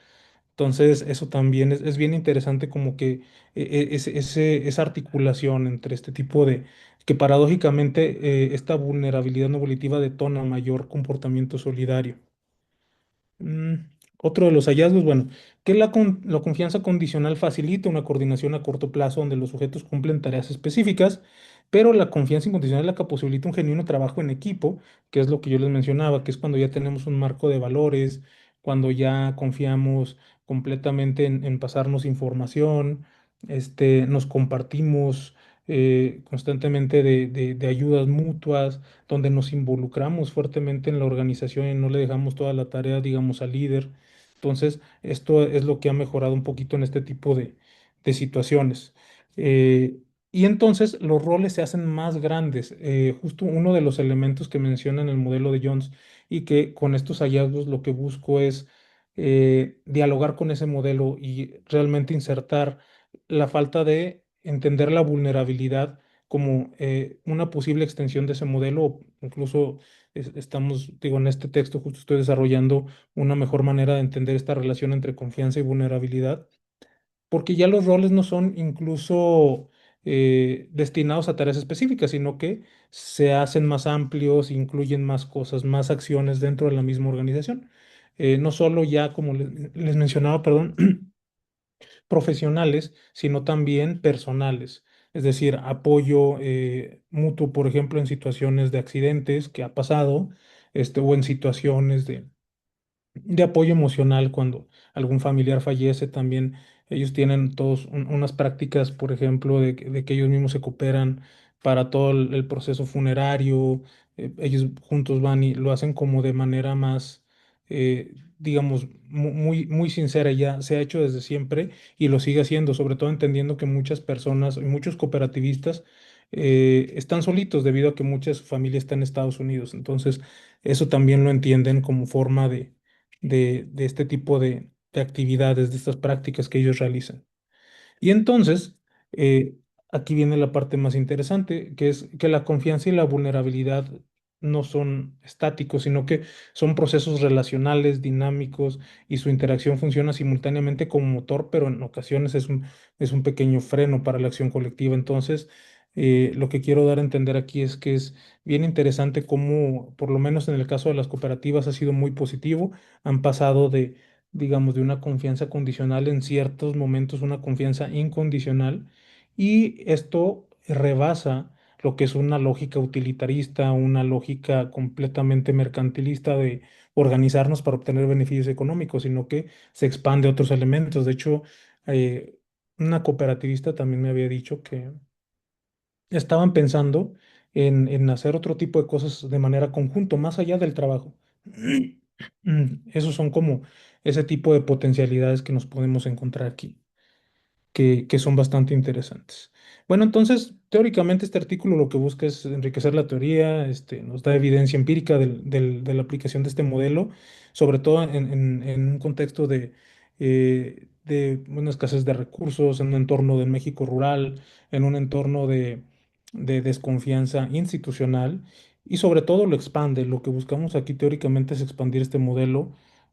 Entonces, eso también es bien interesante como que esa articulación entre este tipo que paradójicamente esta vulnerabilidad no volitiva detona mayor comportamiento solidario. Mm, Otro de los hallazgos, bueno, que la confianza condicional facilita una coordinación a corto plazo donde los sujetos cumplen tareas específicas, pero la confianza incondicional es la que posibilita un genuino trabajo en equipo, que es lo que yo les mencionaba, que es cuando ya tenemos un marco de valores, cuando ya confiamos completamente en pasarnos información, nos compartimos constantemente de ayudas mutuas, donde nos involucramos fuertemente en la organización y no le dejamos toda la tarea, digamos, al líder. Entonces, esto es lo que ha mejorado un poquito en este tipo de situaciones. Eh, y entonces los roles se hacen más grandes. Justo uno de los elementos que menciona en el modelo de Jones y que con estos hallazgos lo que busco es dialogar con ese modelo y realmente insertar la falta de entender la vulnerabilidad como una posible extensión de ese modelo, o incluso estamos, digo, en este texto justo estoy desarrollando una mejor manera de entender esta relación entre confianza y vulnerabilidad, porque ya los roles no son incluso destinados a tareas específicas, sino que se hacen más amplios, incluyen más cosas, más acciones dentro de la misma organización. No solo ya, como les mencionaba, perdón, profesionales, sino también personales. Es decir, apoyo mutuo, por ejemplo, en situaciones de accidentes que ha pasado, o en situaciones de apoyo emocional cuando algún familiar fallece también. Ellos tienen todos unas prácticas, por ejemplo, de que ellos mismos se cooperan para todo el proceso funerario. Ellos juntos van y lo hacen como de manera más, digamos, muy, muy sincera. Ya se ha hecho desde siempre y lo sigue haciendo, sobre todo entendiendo que muchas personas y muchos cooperativistas están solitos debido a que muchas familias están en Estados Unidos. Entonces, eso también lo entienden como forma de este tipo de actividades, de estas prácticas que ellos realizan. Y entonces, eh, aquí viene la parte más interesante, que es que la confianza y la vulnerabilidad no son estáticos, sino que son procesos relacionales, dinámicos, y su interacción funciona simultáneamente como motor, pero en ocasiones es un pequeño freno para la acción colectiva. Entonces, lo que quiero dar a entender aquí es que es bien interesante cómo, por lo menos en el caso de las cooperativas, ha sido muy positivo. Han pasado digamos, de una confianza condicional en ciertos momentos, una confianza incondicional, y esto rebasa lo que es una lógica utilitarista, una lógica completamente mercantilista de organizarnos para obtener beneficios económicos, sino que se expande a otros elementos. De hecho, eh, una cooperativista también me había dicho que estaban pensando en hacer otro tipo de cosas de manera conjunto, más allá del trabajo. Esos son como ese tipo de potencialidades que nos podemos encontrar aquí, que son bastante interesantes. Bueno, entonces, teóricamente este artículo lo que busca es enriquecer la teoría, nos da evidencia empírica de la aplicación de este modelo, sobre todo en un contexto de una escasez de recursos, en un entorno de México rural, en un entorno de desconfianza institucional. y sobre todo lo expande. Lo que buscamos aquí teóricamente es expandir este modelo,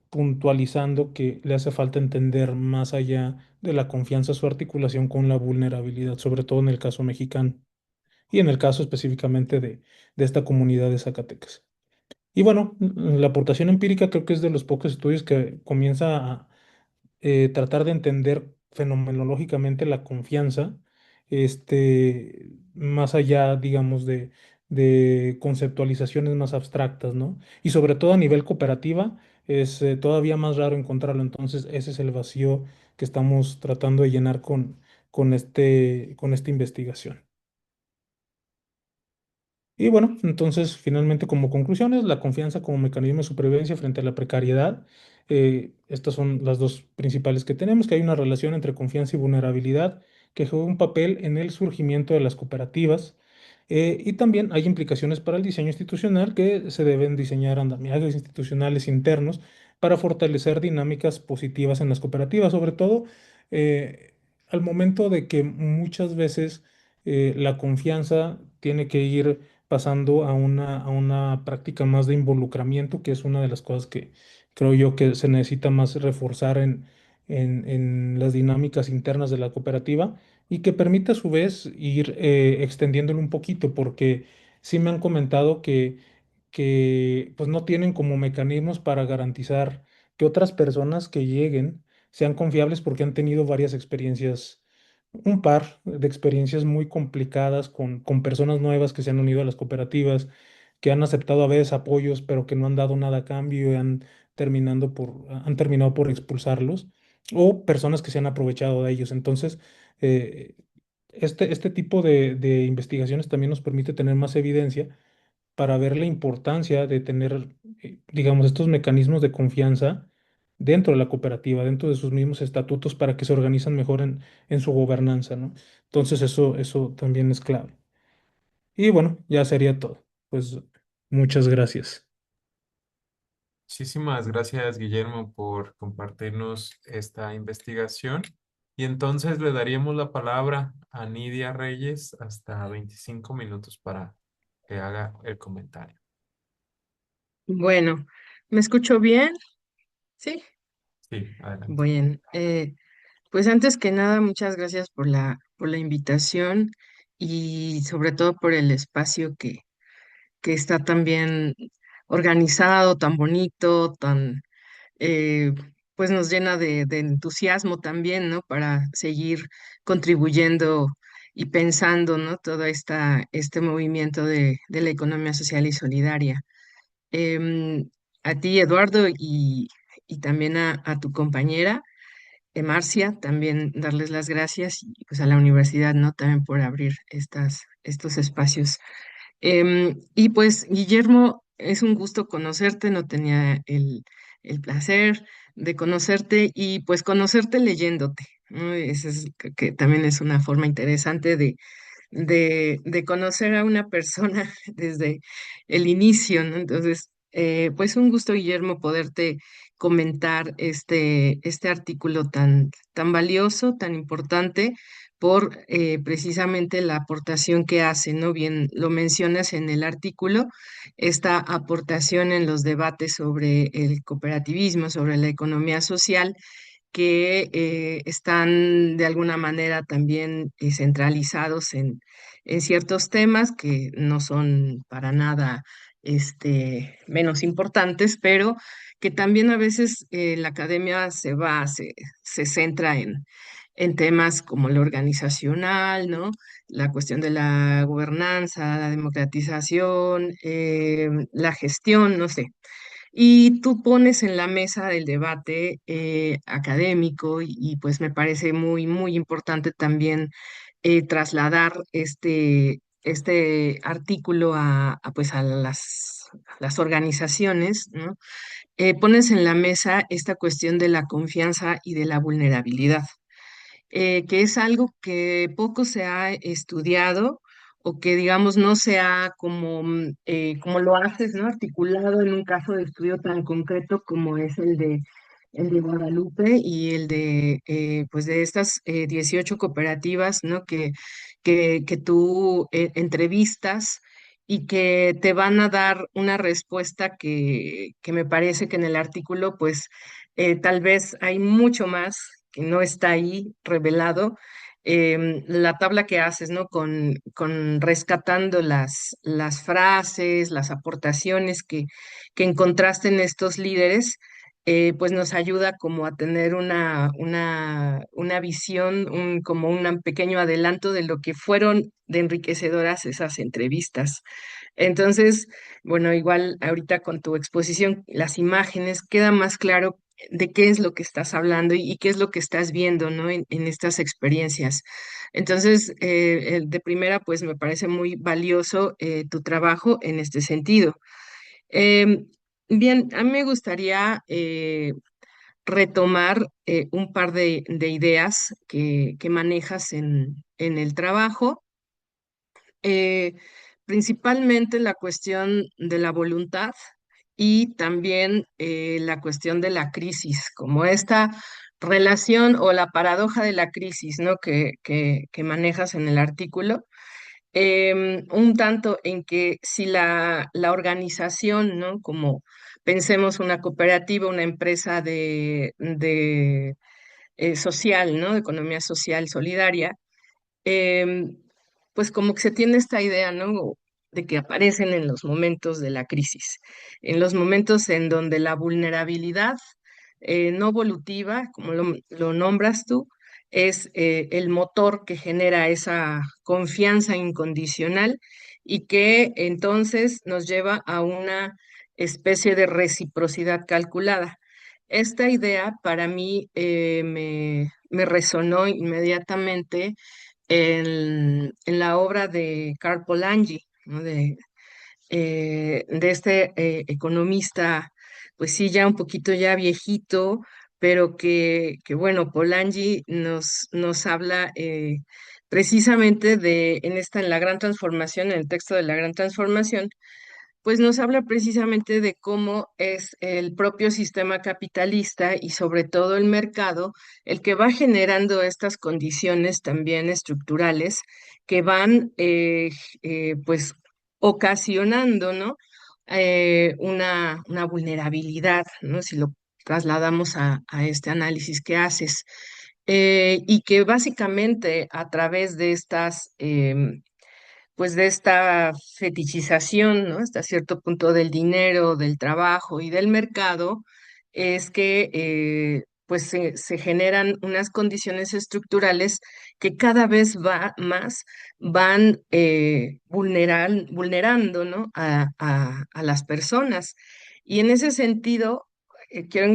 puntualizando que le hace falta entender más allá de la confianza su articulación con la vulnerabilidad, sobre todo en el caso mexicano y en el caso específicamente de esta comunidad de Zacatecas. Y bueno, la aportación empírica creo que es de los pocos estudios que comienza a tratar de entender fenomenológicamente la confianza, más allá, digamos, de conceptualizaciones más abstractas, ¿no? Y sobre todo a nivel cooperativa es todavía más raro encontrarlo. Entonces, ese es el vacío que estamos tratando de llenar con esta investigación. Y bueno, entonces finalmente como conclusiones, la confianza como mecanismo de supervivencia frente a la precariedad. Estas son las dos principales que tenemos, que hay una relación entre confianza y vulnerabilidad que juega un papel en el surgimiento de las cooperativas. Y también hay implicaciones para el diseño institucional que se deben diseñar andamiajes institucionales internos para fortalecer dinámicas positivas en las cooperativas, sobre todo eh, al momento de que muchas veces la confianza tiene que ir pasando a una práctica más de involucramiento, que es una de las cosas que creo yo que se necesita más reforzar en las dinámicas internas de la cooperativa y que permite a su vez ir extendiéndolo un poquito, porque sí me han comentado que pues no tienen como mecanismos para garantizar que otras personas que lleguen sean confiables porque han tenido varias experiencias, un par de experiencias muy complicadas con personas nuevas que se han unido a las cooperativas, que han aceptado a veces apoyos, pero que no han dado nada a cambio y han terminado por expulsarlos, o personas que se han aprovechado de ellos. Entonces, eh, este tipo de investigaciones también nos permite tener más evidencia para ver la importancia de tener, digamos, estos mecanismos de confianza dentro de la cooperativa, dentro de sus mismos estatutos, para que se organizan mejor en su gobernanza, ¿no? Entonces eso también es clave. Y bueno, ya sería todo. Pues muchas gracias. Muchísimas gracias, Guillermo, por compartirnos esta investigación. Y entonces le daríamos la palabra a Nidia Reyes hasta 25 minutos para que haga el comentario. Bueno, ¿me escucho bien? Sí. Sí, adelante. Bien. Pues antes que nada, muchas gracias por por la invitación y sobre todo por el espacio que está tan bien organizado, tan bonito, eh, pues nos llena de entusiasmo también, ¿no? Para seguir contribuyendo y pensando, ¿no? Este movimiento de la economía social y solidaria. A ti, Eduardo, y también a tu compañera, Marcia, también darles las gracias y pues a la universidad, ¿no? También por abrir estos espacios. Y pues, Guillermo, es un gusto conocerte, no tenía el placer de conocerte y pues conocerte leyéndote, ¿no? Ese es, que también es una forma interesante de conocer a una persona desde el inicio, ¿no? Entonces, pues un gusto, Guillermo, poderte comentar este artículo tan valioso, tan importante, por precisamente la aportación que hace, ¿no? Bien, lo mencionas en el artículo, esta aportación en los debates sobre el cooperativismo, sobre la economía social que están de alguna manera también centralizados en ciertos temas que no son para nada menos importantes, pero que también a veces la academia se centra en temas como lo organizacional, ¿no? La cuestión de la gobernanza, la democratización, la gestión, no sé. Y tú pones en la mesa del debate académico pues me parece muy importante también trasladar este artículo pues a las organizaciones, ¿no? Pones en la mesa esta cuestión de la confianza y de la vulnerabilidad, que es algo que poco se ha estudiado o que digamos no se ha como lo haces, ¿no? Articulado en un caso de estudio tan concreto como es el de Guadalupe y el de pues de estas 18 cooperativas, ¿no? Que tú entrevistas y que te van a dar una respuesta que me parece que en el artículo, pues tal vez hay mucho más que no está ahí revelado. La tabla que haces, ¿no? Con rescatando las frases, las aportaciones que encontraste en estos líderes, pues nos ayuda como a tener una visión, como un pequeño adelanto de lo que fueron de enriquecedoras esas entrevistas. Entonces, bueno, igual ahorita con tu exposición, las imágenes, queda más claro de qué es lo que estás hablando y qué es lo que estás viendo, ¿no? En estas experiencias. Entonces, de primera, pues me parece muy valioso tu trabajo en este sentido. Em, Bien, a mí me gustaría retomar un par de ideas que manejas en el trabajo, eh, principalmente la cuestión de la voluntad y también la cuestión de la crisis, como esta relación o la paradoja de la crisis, ¿no? Que manejas en el artículo, un tanto en que si la organización, ¿no? Como pensemos una cooperativa, una empresa de social, ¿no? De economía social solidaria, em, pues como que se tiene esta idea, ¿no? De que aparecen en los momentos de la crisis, en los momentos en donde la vulnerabilidad no evolutiva, como lo nombras tú, es el motor que genera esa confianza incondicional y que entonces nos lleva a una especie de reciprocidad calculada. Esta idea para mí me resonó inmediatamente en la obra de Karl Polanyi, ¿no? De este economista, pues sí, ya un poquito ya viejito, pero que bueno, Polanyi nos habla precisamente en la gran transformación, en el texto de la gran transformación, pues nos habla precisamente de cómo es el propio sistema capitalista y sobre todo el mercado el que va generando estas condiciones también estructurales que van pues ocasionando, ¿no? Una vulnerabilidad, ¿no? Si lo trasladamos a este análisis que haces. Y que básicamente a través de estas pues de esta fetichización, ¿no? Hasta cierto punto del dinero, del trabajo y del mercado, es que pues se generan unas condiciones estructurales que cada vez más van vulnerando, ¿no? A las personas. Y en ese sentido, quiero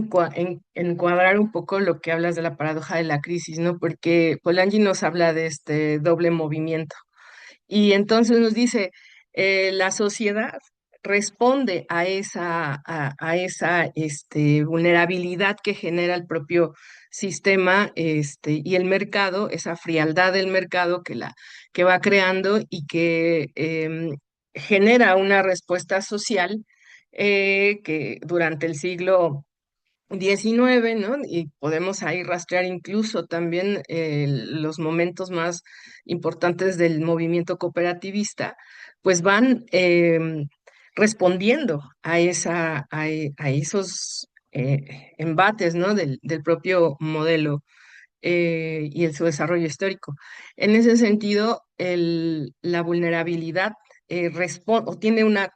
encuadrar un poco lo que hablas de la paradoja de la crisis, ¿no? Porque Polanyi nos habla de este doble movimiento y entonces nos dice, la sociedad responde a esa vulnerabilidad que genera el propio sistema y el mercado, esa frialdad del mercado que va creando y que genera una respuesta social que durante el siglo 19, ¿no? Y podemos ahí rastrear incluso también los momentos más importantes del movimiento cooperativista, pues van respondiendo a esos embates, ¿no? Del propio modelo y su desarrollo histórico. En ese sentido, la vulnerabilidad responde o tiene una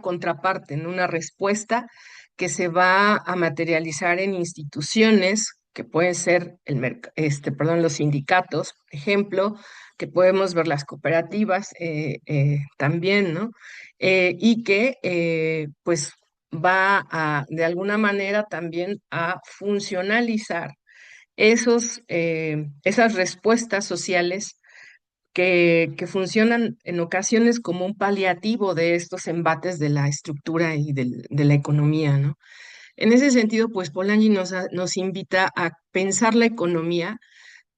contraparte, ¿no? Una respuesta que se va a materializar en instituciones que pueden ser perdón, los sindicatos, por ejemplo, que podemos ver las cooperativas también, ¿no? Y que pues va de alguna manera también a funcionalizar esas respuestas sociales que funcionan en ocasiones como un paliativo de estos embates de la estructura y de la economía, ¿no? En ese sentido, pues Polanyi nos invita a pensar la economía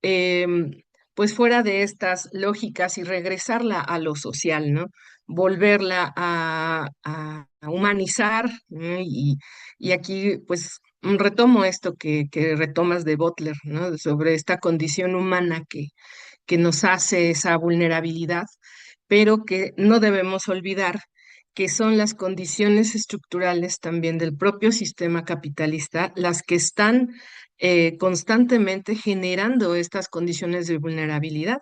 em, pues fuera de estas lógicas y regresarla a lo social, ¿no? Volverla a humanizar, ¿no? Y aquí, pues, retomo esto que retomas de Butler, ¿no? Sobre esta condición humana que nos hace esa vulnerabilidad, pero que no debemos olvidar que son las condiciones estructurales también del propio sistema capitalista las que están constantemente generando estas condiciones de vulnerabilidad.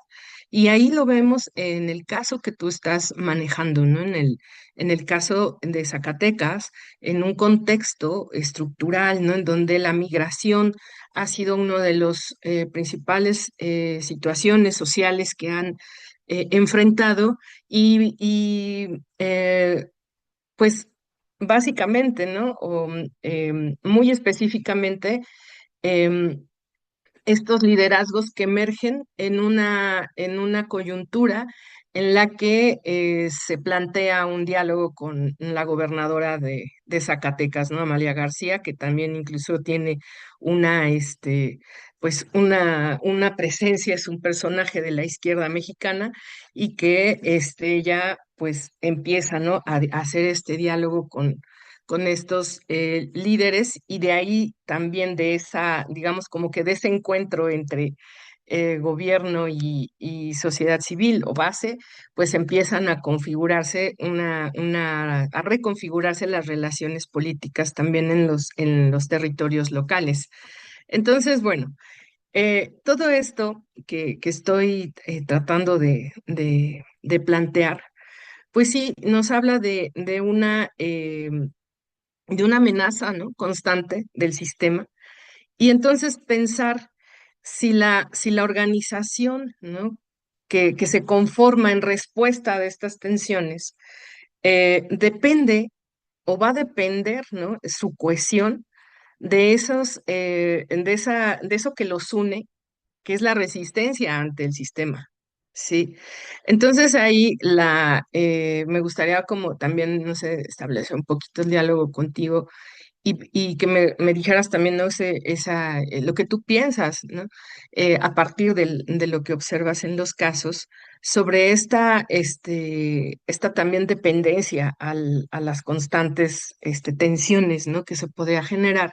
Y ahí lo vemos en el caso que tú estás manejando, ¿no? En el caso de Zacatecas, en un contexto estructural, ¿no? En donde la migración ha sido uno de los principales situaciones sociales que han enfrentado y pues básicamente, ¿no? Muy específicamente, em, estos liderazgos que emergen en una coyuntura en la que se plantea un diálogo con la gobernadora de Zacatecas, ¿no? Amalia García, que también incluso tiene una, pues una presencia, es un personaje de la izquierda mexicana y que ya pues empieza, ¿no? A hacer este diálogo con estos líderes y de ahí también de esa, digamos, como que de ese encuentro entre gobierno y sociedad civil o base, pues empiezan a configurarse a reconfigurarse las relaciones políticas también en los territorios locales. Entonces, bueno, todo esto que estoy tratando de plantear, pues sí, nos habla de una amenaza, ¿no? Constante del sistema. Y entonces pensar si la organización, ¿no? Que se conforma en respuesta de estas tensiones depende o va a depender, ¿no? Su cohesión de de eso que los une, que es la resistencia ante el sistema. Sí, entonces ahí me gustaría como también, no sé, establecer un poquito el diálogo contigo y que me dijeras también, no sé, lo que tú piensas, ¿no? A partir de lo que observas en los casos, sobre esta también dependencia a las constantes tensiones, ¿no? Que se podría generar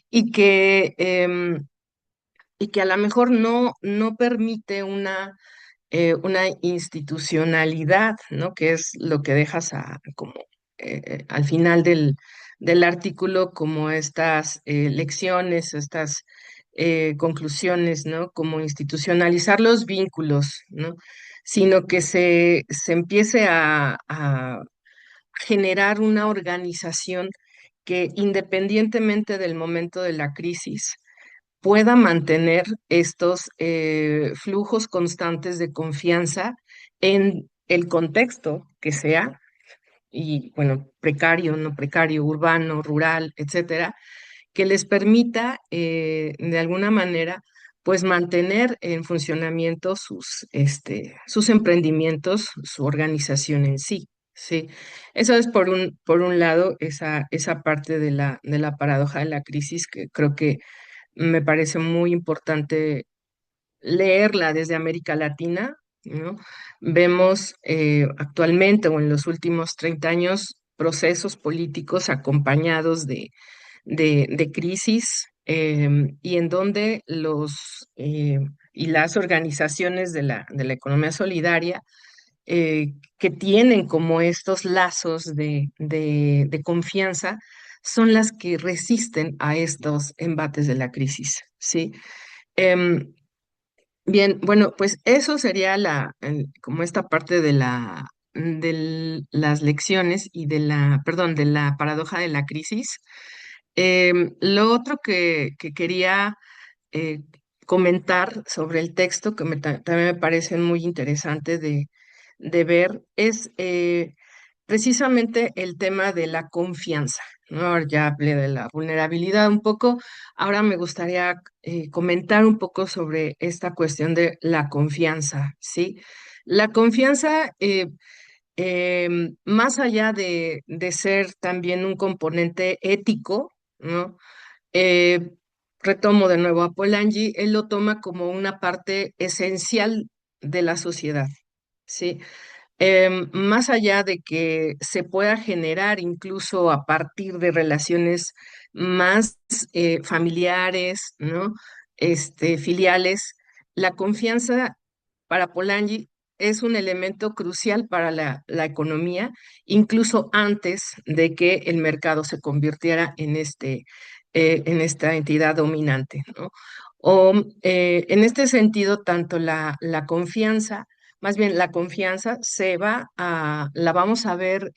y y que a lo mejor no permite una institucionalidad, ¿no? Que es lo que dejas como al final del artículo, como estas lecciones, estas conclusiones, ¿no? Como institucionalizar los vínculos, ¿no? Sino que se empiece a generar una organización que independientemente del momento de la crisis, pueda mantener estos flujos constantes de confianza en el contexto que sea, y bueno, precario, no precario, urbano, rural, etcétera, que les permita de alguna manera pues mantener en funcionamiento sus emprendimientos, su organización en sí. Sí, eso es por un lado, esa parte de la paradoja de la crisis que creo que me parece muy importante leerla desde América Latina, ¿no? Vemos actualmente o en los últimos 30 años procesos políticos acompañados de crisis y en donde y las organizaciones de la economía solidaria que tienen como estos lazos de confianza son las que resisten a estos embates de la crisis, ¿sí? Em, Bien, bueno, pues eso sería como esta parte las lecciones y perdón, de la paradoja de la crisis. Lo otro que quería eh, comentar sobre el texto, que también me parece muy interesante de ver, es precisamente el tema de la confianza, ¿no? Ahora ya hablé de la vulnerabilidad un poco, ahora me gustaría comentar un poco sobre esta cuestión de la confianza, ¿sí? La confianza, más allá de ser también un componente ético, ¿no? Eh, Retomo de nuevo a Polanyi, él lo toma como una parte esencial de la sociedad, ¿sí? Más allá de que se pueda generar incluso a partir de relaciones más familiares, ¿no? Filiales, la confianza para Polanyi es un elemento crucial para la economía, incluso antes de que el mercado se convirtiera en esta entidad dominante, ¿no? O en este sentido, tanto la confianza, más bien la confianza la vamos a ver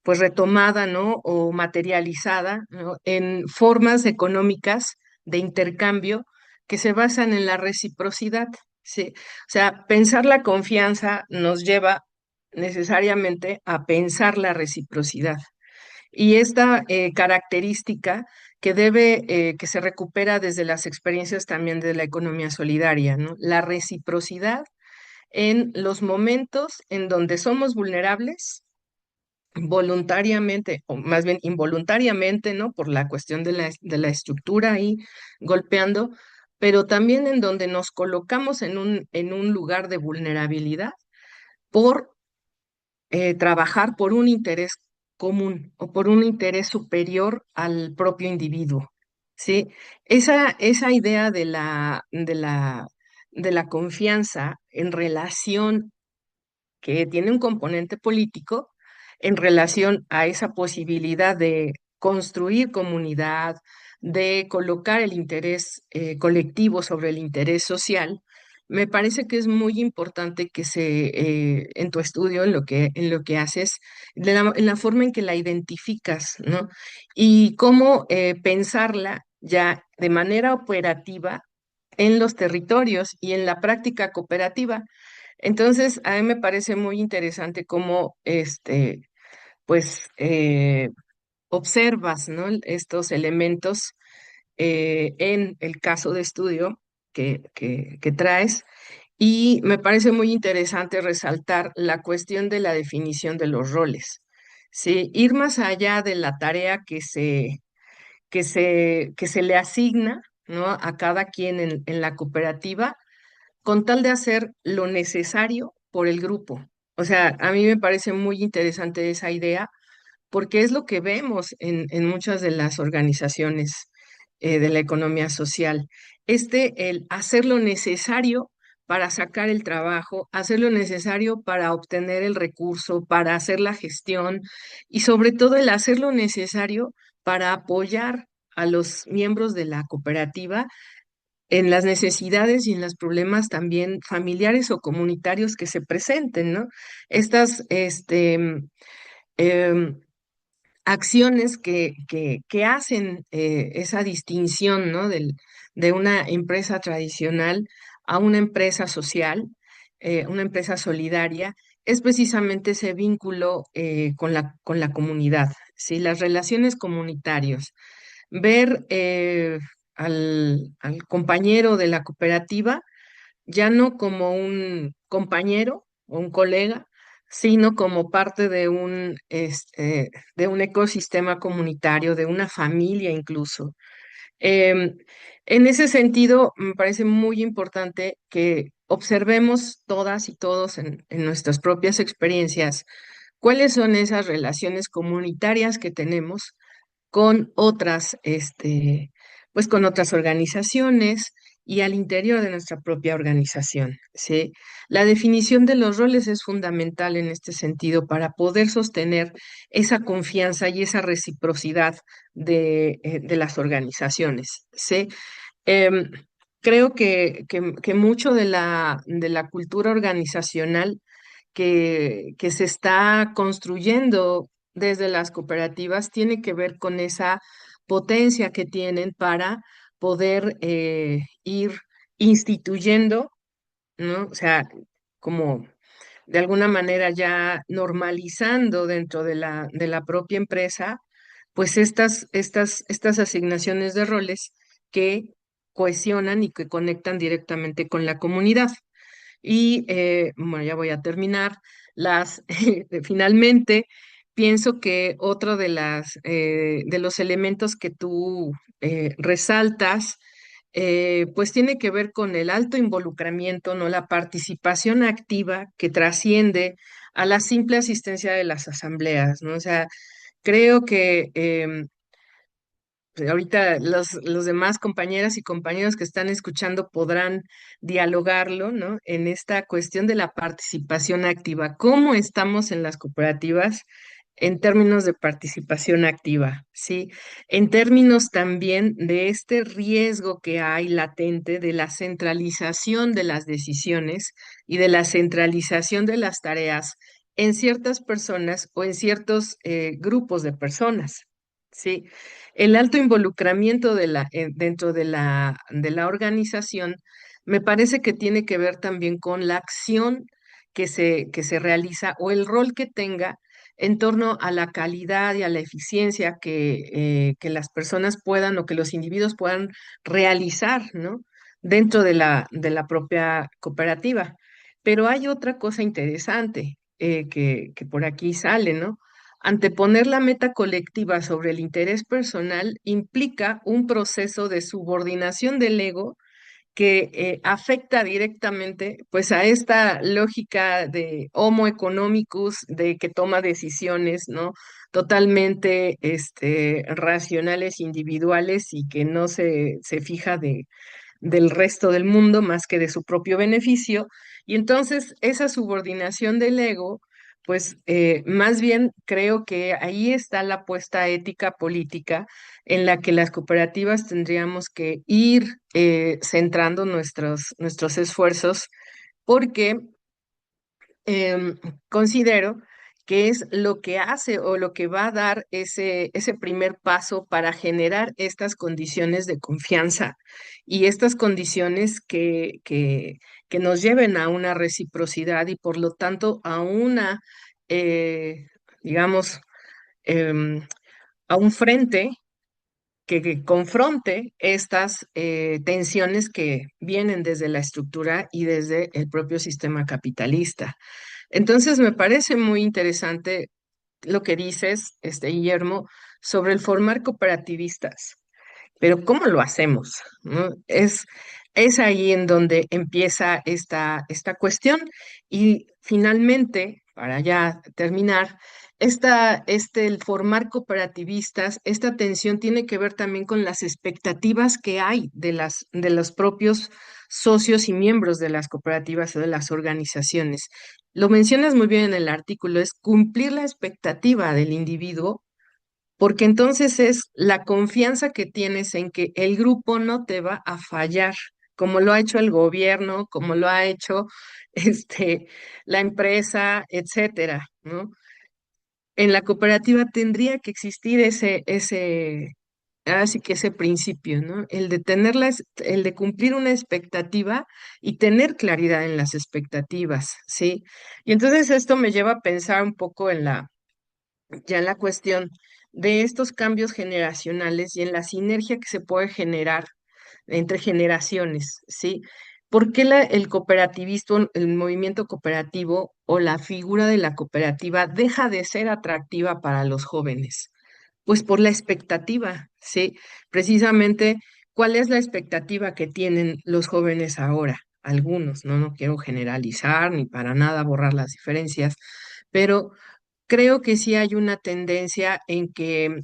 pues retomada, ¿no? O materializada, ¿no? En formas económicas de intercambio que se basan en la reciprocidad, ¿sí? O sea, pensar la confianza nos lleva necesariamente a pensar la reciprocidad. Y esta característica que se recupera desde las experiencias también de la economía solidaria, ¿no? La reciprocidad en los momentos en donde somos vulnerables voluntariamente, o más bien involuntariamente, ¿no? Por la cuestión de la estructura ahí golpeando, pero también en donde nos colocamos en un lugar de vulnerabilidad por trabajar por un interés común o por un interés superior al propio individuo, ¿sí? Esa idea de la confianza en relación que tiene un componente político en relación a esa posibilidad de construir comunidad, de colocar el interés colectivo sobre el interés social, me parece que es muy importante que en tu estudio, en lo que haces, en la forma en que la identificas, ¿no? Y cómo pensarla ya de manera operativa en los territorios y en la práctica cooperativa. Entonces, a mí me parece muy interesante cómo, pues, observas, ¿no? Estos elementos en el caso de estudio que traes. Y me parece muy interesante resaltar la cuestión de la definición de los roles. Sí, ir más allá de la tarea que se le asigna, ¿no? A cada quien en la cooperativa con tal de hacer lo necesario por el grupo. O sea, a mí me parece muy interesante esa idea porque es lo que vemos en muchas de las organizaciones de la economía social. El hacer lo necesario para sacar el trabajo, hacer lo necesario para obtener el recurso, para hacer la gestión y sobre todo el hacer lo necesario para apoyar a los miembros de la cooperativa en las necesidades y en los problemas también familiares o comunitarios que se presenten, ¿no? Estas em, acciones que hacen esa distinción, ¿no? De una empresa tradicional a una empresa social, una empresa solidaria, es precisamente ese vínculo con la comunidad, ¿sí? Las relaciones comunitarias ver al compañero de la cooperativa ya no como un compañero o un colega, sino como parte de un ecosistema comunitario, de una familia incluso. Em, en ese sentido, me parece muy importante que observemos todas y todos en nuestras propias experiencias cuáles son esas relaciones comunitarias que tenemos con otras, pues con otras organizaciones y al interior de nuestra propia organización, ¿sí? La definición de los roles es fundamental en este sentido para poder sostener esa confianza y esa reciprocidad de las organizaciones, ¿sí? Em, creo que mucho de la cultura organizacional que se está construyendo desde las cooperativas tiene que ver con esa potencia que tienen para poder ir instituyendo, ¿no? O sea, como de alguna manera ya normalizando dentro de la propia empresa, pues estas asignaciones de roles que cohesionan y que conectan directamente con la comunidad. Y bueno, ya voy a terminar. Finalmente, pienso que otro de los elementos que tú resaltas, pues tiene que ver con el alto involucramiento, ¿no? La participación activa que trasciende a la simple asistencia de las asambleas, ¿no? O sea, creo que ahorita los demás compañeras y compañeros que están escuchando podrán dialogarlo, ¿no? En esta cuestión de la participación activa. ¿Cómo estamos en las cooperativas en términos de participación activa? ¿Sí? En términos también de este riesgo que hay latente de la centralización de las decisiones y de la centralización de las tareas en ciertas personas o en ciertos grupos de personas. Sí, el alto involucramiento dentro de la organización me parece que tiene que ver también con la acción que se realiza o el rol que tenga en torno a la calidad y a la eficiencia que las personas puedan o que los individuos puedan realizar, ¿no? Dentro de la propia cooperativa. Pero hay otra cosa interesante que por aquí sale, ¿no? Anteponer la meta colectiva sobre el interés personal implica un proceso de subordinación del ego que afecta directamente pues a esta lógica de homo economicus, de que toma decisiones, ¿no? Totalmente racionales, individuales y que no se fija del resto del mundo más que de su propio beneficio. Y entonces esa subordinación del ego, pues más bien creo que ahí está la apuesta ética política en la que las cooperativas tendríamos que ir centrando nuestros esfuerzos porque em, considero que es lo que hace o lo que va a dar ese primer paso para generar estas condiciones de confianza y estas condiciones que nos lleven a una reciprocidad y por lo tanto a una, eh, digamos, em, a un frente que confronte estas tensiones que vienen desde la estructura y desde el propio sistema capitalista. Entonces, me parece muy interesante lo que dices, Guillermo, sobre el formar cooperativistas, pero ¿cómo lo hacemos? ¿No? Es ahí en donde empieza esta cuestión y finalmente, para ya terminar, el formar cooperativistas, esta tensión tiene que ver también con las expectativas que hay de los propios socios y miembros de las cooperativas o de las organizaciones. Lo mencionas muy bien en el artículo, es cumplir la expectativa del individuo porque entonces es la confianza que tienes en que el grupo no te va a fallar, como lo ha hecho el gobierno, como lo ha hecho este, la empresa, etcétera, ¿no? En la cooperativa tendría que existir así que ese principio, ¿no? El de el de cumplir una expectativa y tener claridad en las expectativas, ¿sí? Y entonces esto me lleva a pensar un poco ya en la cuestión de estos cambios generacionales y en la sinergia que se puede generar entre generaciones, ¿sí? ¿Por qué el cooperativismo, el movimiento cooperativo o la figura de la cooperativa deja de ser atractiva para los jóvenes? Pues por la expectativa, ¿sí? Precisamente, ¿cuál es la expectativa que tienen los jóvenes ahora? Algunos, ¿no? No quiero generalizar ni para nada borrar las diferencias, pero creo que sí hay una tendencia en que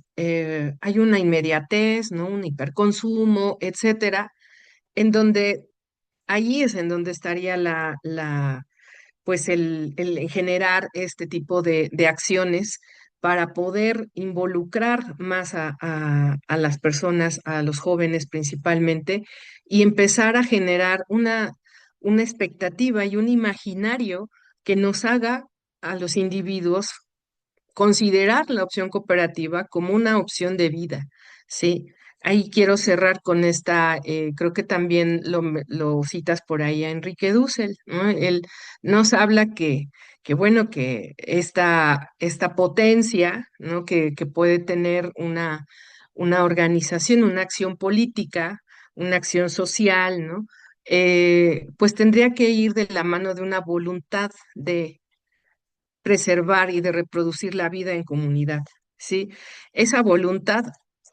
hay una inmediatez, ¿no? Un hiperconsumo, etcétera, en donde ahí es en donde estaría pues el generar este tipo de acciones para poder involucrar más a las personas, a los jóvenes principalmente, y empezar a generar una expectativa y un imaginario que nos haga a los individuos considerar la opción cooperativa como una opción de vida, ¿sí? Ahí quiero cerrar con creo que también lo citas por ahí a Enrique Dussel, ¿no? Él nos habla que bueno, que esta potencia, ¿no? Que puede tener una organización, una acción política, una acción social, ¿no? Pues tendría que ir de la mano de una voluntad de preservar y de reproducir la vida en comunidad, ¿sí? Esa voluntad,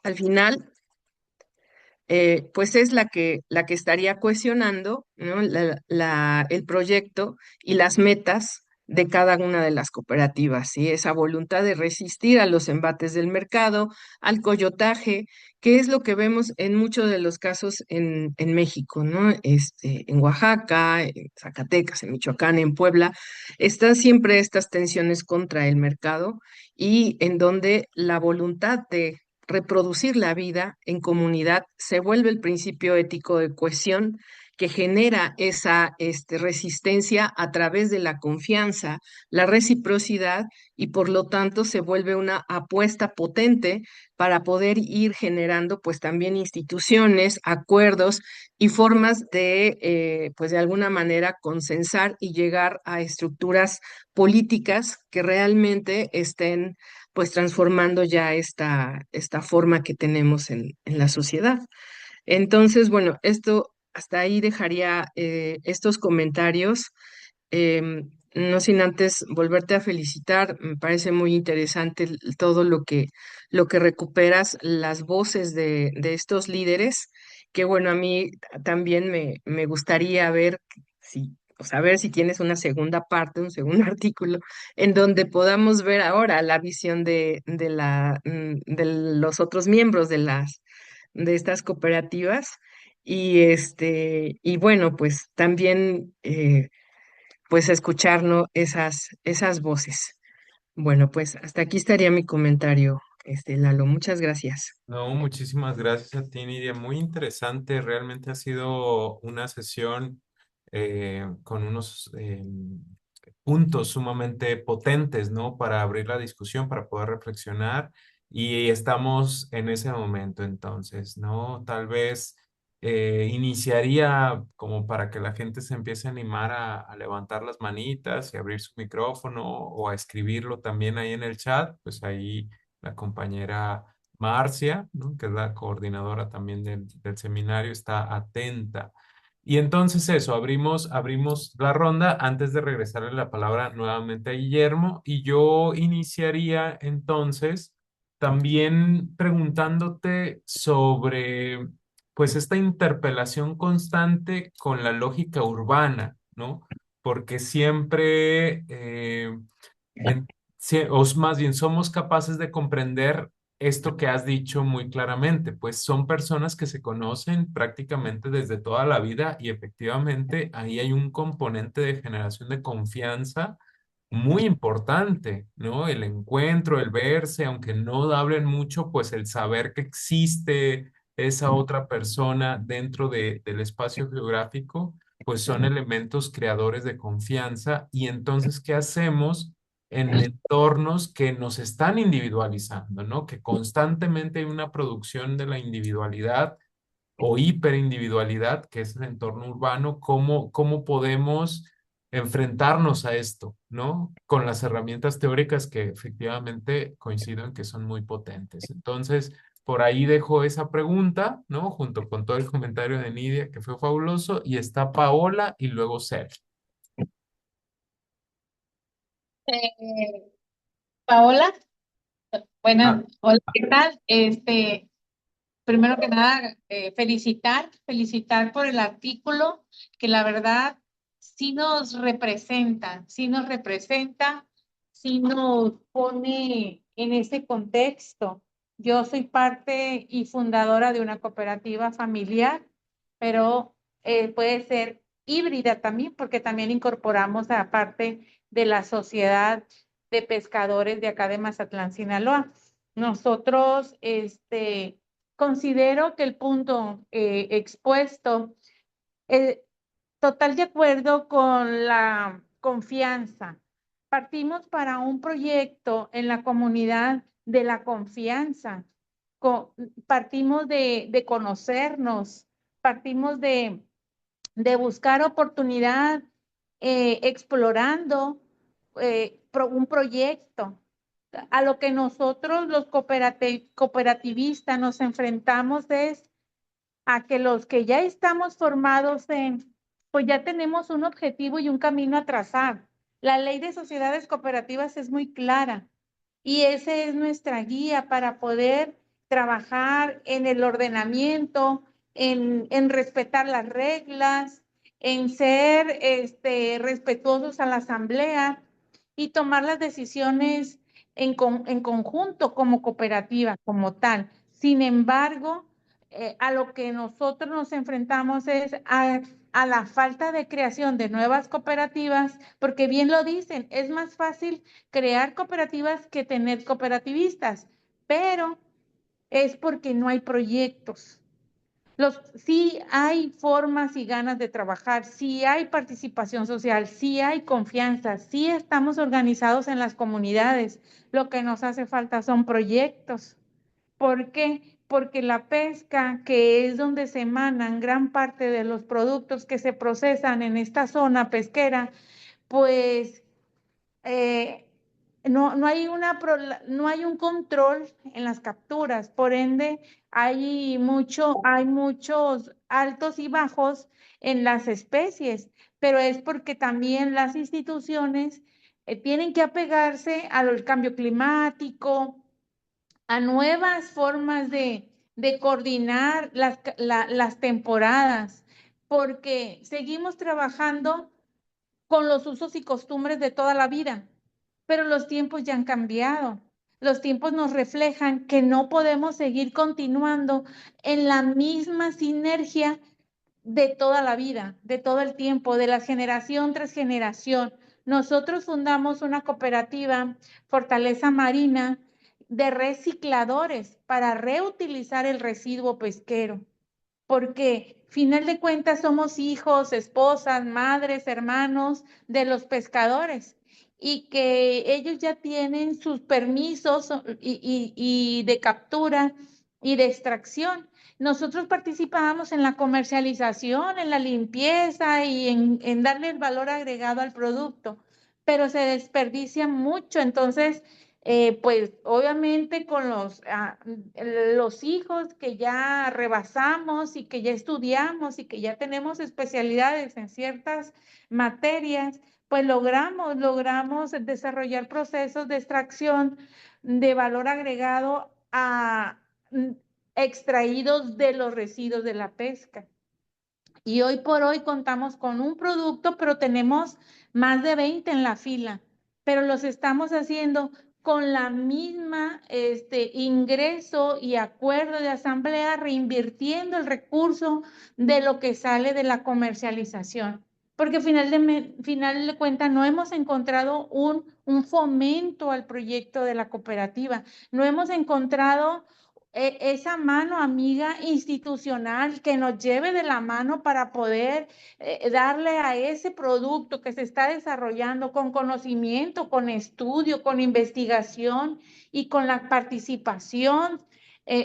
al final, pues es la que estaría cohesionando, ¿no? El proyecto y las metas de cada una de las cooperativas, ¿sí? Esa voluntad de resistir a los embates del mercado, al coyotaje que es lo que vemos en muchos de los casos en México, ¿no? En Oaxaca, en Zacatecas, en Michoacán, en Puebla, están siempre estas tensiones contra el mercado y en donde la voluntad de reproducir la vida en comunidad se vuelve el principio ético de cohesión que genera esa resistencia a través de la confianza, la reciprocidad y por lo tanto se vuelve una apuesta potente para poder ir generando pues también instituciones, acuerdos y formas de pues de alguna manera consensar y llegar a estructuras políticas que realmente estén pues transformando ya esta forma que tenemos en la sociedad. Entonces, bueno, esto hasta ahí dejaría estos comentarios. No sin antes volverte a felicitar, me parece muy interesante todo lo que recuperas, las voces de estos líderes, que bueno, a mí también me gustaría ver si, o saber si tienes una segunda parte, un segundo artículo, en donde podamos ver ahora la visión de los otros miembros de estas cooperativas. Y bueno, pues también pues escuchar, ¿no? esas voces. Bueno, pues hasta aquí estaría mi comentario, Lalo. Muchas gracias. No, muchísimas gracias a ti, Nidia. Muy interesante. Realmente ha sido una sesión con unos puntos sumamente potentes, ¿no? Para abrir la discusión, para poder reflexionar. Y estamos en ese momento, entonces, ¿no? Tal vez iniciaría como para que la gente se empiece a animar a levantar las manitas y abrir su micrófono o a escribirlo también ahí en el chat. Pues ahí la compañera Marcia, ¿no? Que es la coordinadora también del seminario, está atenta. Y entonces eso, abrimos la ronda antes de regresarle la palabra nuevamente a Guillermo y yo iniciaría entonces también preguntándote sobre pues esta interpelación constante con la lógica urbana, ¿no? Porque siempre en- o más bien somos capaces de comprender esto que has dicho muy claramente, pues son personas que se conocen prácticamente desde toda la vida y efectivamente ahí hay un componente de generación de confianza muy importante, ¿no? El encuentro, el verse, aunque no hablen mucho, pues el saber que existe esa otra persona dentro del espacio geográfico, pues son elementos creadores de confianza. Y entonces, ¿qué hacemos en entornos que nos están individualizando, ¿no? Que constantemente hay una producción de la individualidad o hiperindividualidad, que es el entorno urbano, cómo podemos enfrentarnos a esto, ¿no? Con las herramientas teóricas que efectivamente coincido en que son muy potentes. Entonces, por ahí dejo esa pregunta, ¿no? Junto con todo el comentario de Nidia, que fue fabuloso, y está Paola y luego Sergio. Eh, Paola, buenas, Ah, hola, ¿qué tal? Primero que nada, felicitar por el artículo, que la verdad sí nos pone en ese contexto. Yo soy parte y fundadora de una cooperativa familiar, pero puede ser híbrida también, porque también incorporamos a parte de la sociedad de pescadores de acá de Mazatlán, Sinaloa. Nosotros, considero que el punto expuesto, eh, total de acuerdo con la confianza. Partimos para un proyecto en la comunidad de la confianza. Partimos de conocernos, partimos de buscar oportunidad, explorando un proyecto. A lo que nosotros los cooperativistas nos enfrentamos es a que los que ya estamos formados pues ya tenemos un objetivo y un camino a trazar. La ley de sociedades cooperativas es muy clara y esa es nuestra guía para poder trabajar en el ordenamiento, en respetar las reglas, en ser respetuosos a la asamblea y tomar las decisiones en conjunto como cooperativa, como tal, Sin embargo, a lo que nosotros nos enfrentamos es a la falta de creación de nuevas cooperativas, porque bien lo dicen, es más fácil crear cooperativas que tener cooperativistas, pero es porque no hay proyectos. Sí hay formas y ganas de trabajar, sí hay participación social, sí hay confianza, sí estamos organizados en las comunidades. Lo que nos hace falta son proyectos. ¿Por qué? Porque la pesca, que es donde se emanan gran parte de los productos que se procesan en esta zona pesquera, pues eh, no hay no hay un control en las capturas, por ende hay muchos altos y bajos en las especies, pero es porque también las instituciones tienen que apegarse al cambio climático, a nuevas formas de coordinar las temporadas, porque seguimos trabajando con los usos y costumbres de toda la vida, pero los tiempos ya han cambiado. Los tiempos nos reflejan que no podemos seguir continuando en la misma sinergia de toda la vida, de todo el tiempo, de la generación tras generación. Nosotros fundamos una cooperativa, Fortaleza Marina, de recicladores para reutilizar el residuo pesquero, porque final de cuentas somos hijos, esposas, madres, hermanos de los pescadores y que ellos ya tienen sus permisos y de captura y de extracción. Nosotros participamos en la comercialización, en la limpieza y en darle el valor agregado al producto, pero se desperdicia mucho. Entonces, pues obviamente con los hijos que ya rebasamos y que ya estudiamos y que ya tenemos especialidades en ciertas materias, pues logramos desarrollar procesos de extracción de valor agregado extraídos de los residuos de la pesca. Y hoy por hoy contamos con un producto, pero tenemos más de 20 en la fila, pero los estamos haciendo con la misma ingreso y acuerdo de asamblea, reinvirtiendo el recurso de lo que sale de la comercialización. Porque final de cuentas no hemos encontrado un fomento al proyecto de la cooperativa, no hemos encontrado esa mano amiga institucional que nos lleve de la mano para poder darle a ese producto que se está desarrollando con conocimiento, con estudio, con investigación y con la participación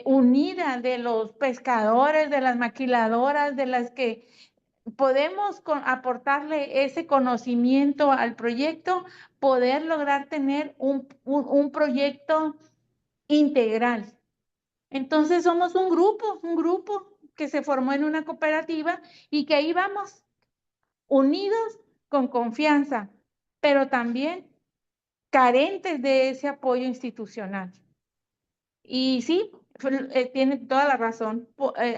unida de los pescadores, de las maquiladoras, de las que podemos aportarle ese conocimiento al proyecto, poder lograr tener un proyecto integral. Entonces somos un grupo que se formó en una cooperativa y que ahí vamos, unidos con confianza, pero también carentes de ese apoyo institucional. Y sí, tiene toda la razón.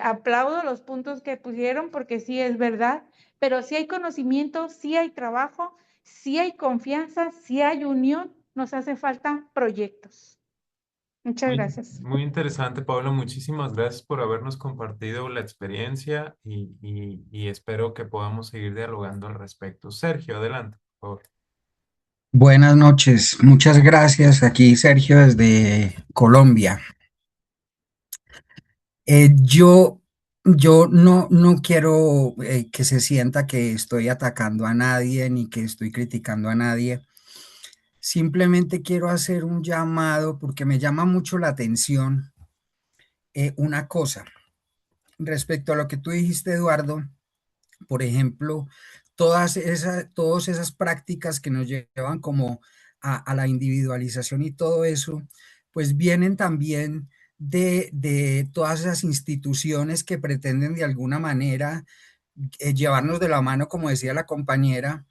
Aplaudo los puntos que pusieron porque sí es verdad, pero sí hay conocimiento, sí hay trabajo, sí hay confianza, sí hay unión, nos hace falta proyectos. Muchas gracias. Muy interesante, Pablo. Muchísimas gracias por habernos compartido la experiencia y espero que podamos seguir dialogando al respecto. Sergio, adelante, por favor. Buenas noches, muchas gracias. Aquí Sergio desde Colombia. Yo no quiero que se sienta que estoy atacando a nadie ni que estoy criticando a nadie. Simplemente quiero hacer un llamado porque me llama mucho la atención una cosa respecto a lo que tú dijiste, Eduardo. Por ejemplo, todas esas prácticas que nos llevan como a la individualización y todo eso, pues vienen también de todas esas instituciones que pretenden de alguna manera llevarnos de la mano, como decía la compañera,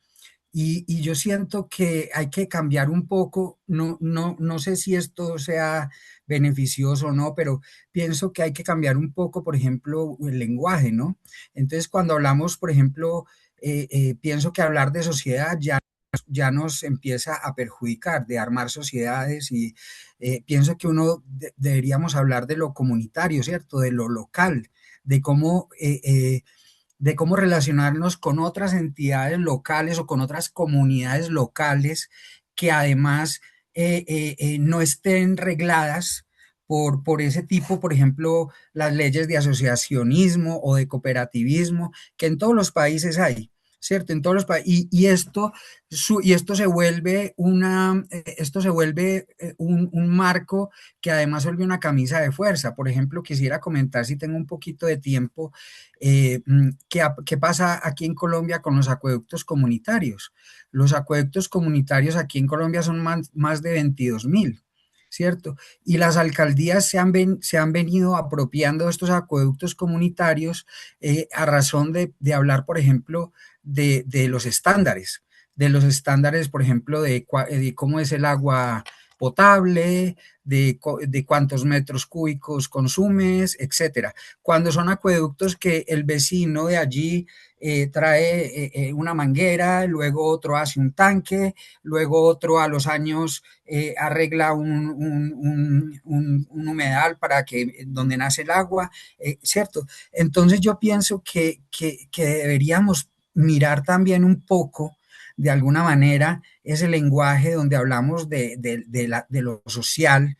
y yo siento que hay que cambiar un poco, no sé si esto sea beneficioso o no, pero pienso que hay que cambiar un poco, por ejemplo, el lenguaje, ¿no? Entonces, cuando hablamos, por ejemplo, pienso que hablar de sociedad ya ya nos empieza a perjudicar, de armar sociedades y pienso que deberíamos hablar de lo comunitario, ¿cierto? De lo local, de cómo, de cómo relacionarnos con otras entidades locales o con otras comunidades locales que además no estén regladas por ese tipo, por ejemplo, las leyes de asociacionismo o de cooperativismo, que en todos los países hay. ¿Cierto? En todos los países. Y esto se vuelve esto se vuelve un marco que además vuelve una camisa de fuerza. Por ejemplo, quisiera comentar, si tengo un poquito de tiempo, ¿qué pasa aquí en Colombia con los acueductos comunitarios? Los acueductos comunitarios aquí en Colombia son más de 22.000. ¿Cierto? Y las alcaldías se han venido apropiando de estos acueductos comunitarios a razón de hablar, por ejemplo, de los estándares, por ejemplo, de cómo es el agua potable, de cuántos metros cúbicos consumes, etcétera. Cuando son acueductos que el vecino de allí trae una manguera, luego otro hace un tanque, luego otro a los años arregla un humedal para que donde nace el agua, ¿cierto? Entonces yo pienso que deberíamos mirar también un poco, de alguna manera, ese lenguaje donde hablamos de lo social,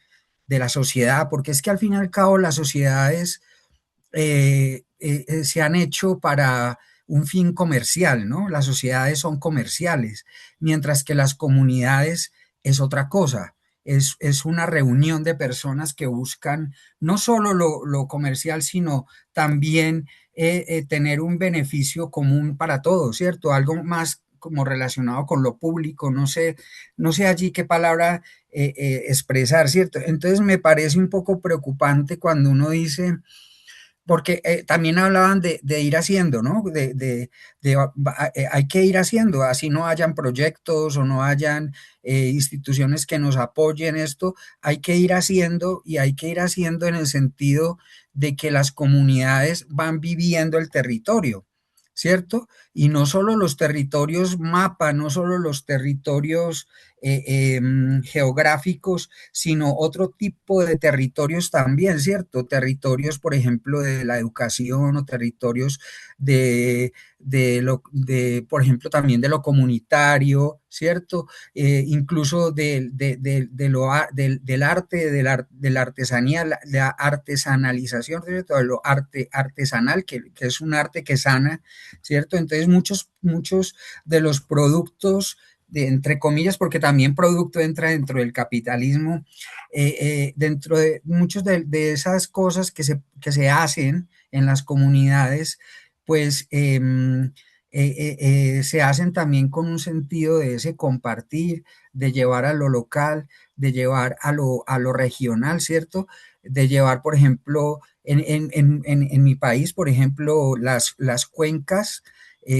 de la sociedad, porque es que al fin y al cabo las sociedades se han hecho para un fin comercial, ¿no? Las sociedades son comerciales, mientras que las comunidades es otra cosa. Es una reunión de personas que buscan no solo lo comercial, sino también tener un beneficio común para todos, ¿cierto? Algo más como relacionado con lo público, no sé allí qué palabra expresar, ¿cierto? Entonces me parece un poco preocupante cuando uno dice, porque también hablaban de ir haciendo, ¿no? Hay que ir haciendo, así no hayan proyectos o no hayan instituciones que nos apoyen esto, hay que ir haciendo y hay que ir haciendo en el sentido de que las comunidades van viviendo el territorio. ¿Cierto? Y no solo los territorios mapa, no solo los territorios geográficos, sino otro tipo de territorios también, ¿cierto? Territorios, por ejemplo, de la educación o territorios por ejemplo, también de lo comunitario, ¿cierto? Incluso del arte, de la artesanía, la artesanalización, ¿cierto? De lo artesanal, que es un arte que sana, ¿cierto? Entonces, muchos de los productos entre comillas, porque también producto entra dentro del capitalismo, dentro de muchas de esas cosas que se hacen en las comunidades, pues se hacen también con un sentido de ese compartir, de llevar a lo local, de llevar a lo regional, ¿cierto? De llevar, por ejemplo, en mi país, por ejemplo, las cuencas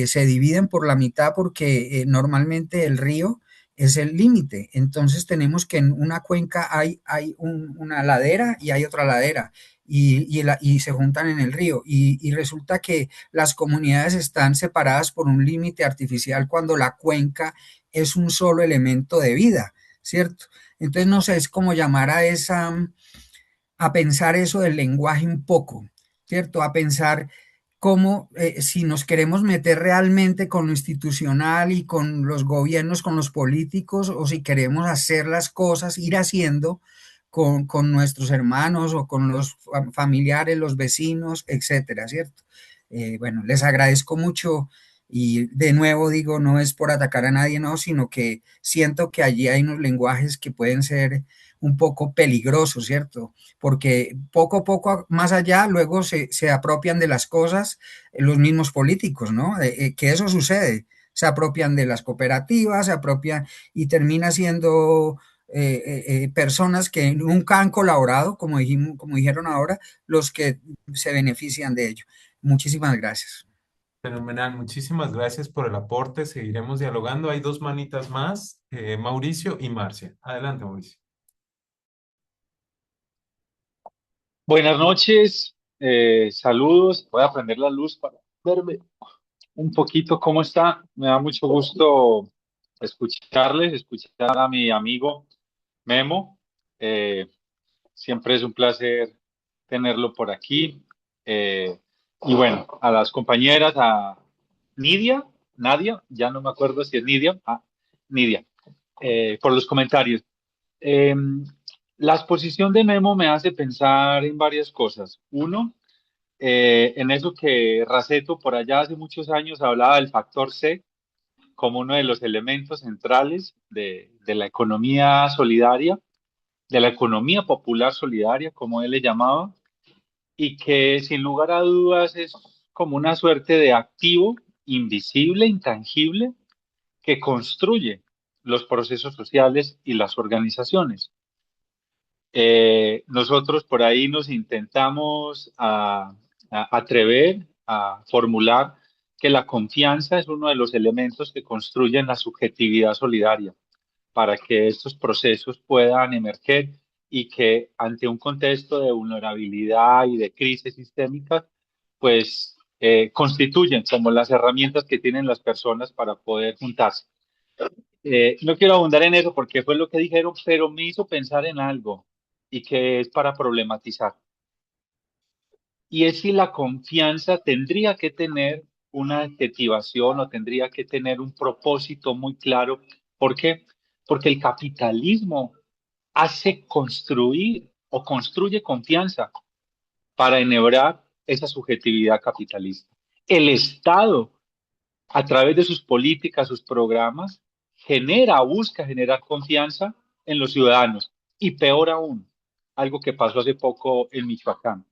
se dividen por la mitad porque normalmente el río es el límite. Entonces tenemos que en una cuenca hay una ladera y hay otra ladera y se juntan en el río. Y resulta que las comunidades están separadas por un límite artificial cuando la cuenca es un solo elemento de vida, ¿cierto? Entonces no sé, es como llamar a pensar eso del lenguaje un poco, ¿cierto? A pensar cómo, si nos queremos meter realmente con lo institucional y con los gobiernos, con los políticos, o si queremos hacer las cosas, ir haciendo con nuestros hermanos o con los familiares, los vecinos, etcétera, ¿cierto? Bueno, les agradezco mucho y de nuevo digo, no es por atacar a nadie, no, sino que siento que allí hay unos lenguajes que pueden ser un poco peligrosos, ¿cierto? Porque poco a poco más allá luego se apropian de las cosas los mismos políticos, ¿no? Que eso sucede, se apropian de las cooperativas, se apropian y termina siendo personas que nunca han colaborado, como dijeron ahora, los que se benefician de ello. Muchísimas gracias. Fenomenal, muchísimas gracias por el aporte. Seguiremos dialogando. Hay dos manitas más, Mauricio y Marcia. Adelante, Mauricio. Buenas noches, saludos. Voy a prender la luz para verme un poquito cómo está. Me da mucho gusto escuchar a mi amigo Memo. Eh, Siempre es un placer tenerlo por aquí. Y bueno, a las compañeras, a Nidia, Nadia, ya no me acuerdo si es Nidia, Nidia, por los comentarios. Eh, la exposición de Memo me hace pensar en varias cosas. Uno, en eso que Raceto por allá hace muchos años hablaba del factor C como uno de los elementos centrales de la economía solidaria, de la economía popular solidaria, como él le llamaba, y que sin lugar a dudas es como una suerte de activo invisible, intangible, que construye los procesos sociales y las organizaciones. Nosotros por ahí nos intentamos atrever a formular que la confianza es uno de los elementos que construyen la subjetividad solidaria para que estos procesos puedan emerger y que ante un contexto de vulnerabilidad y de crisis sistémicas, pues constituyen como las herramientas que tienen las personas para poder juntarse. No quiero abundar en eso porque fue lo que dijeron, pero me hizo pensar en algo y que es para problematizar. Y es si la confianza tendría que tener una adjetivación o tendría que tener un propósito muy claro. ¿Por qué? Porque el capitalismo hace construir o construye confianza para enhebrar esa subjetividad capitalista. El Estado, a través de sus políticas, sus programas, busca generar confianza en los ciudadanos. Y peor aún, algo que pasó hace poco en Michoacán.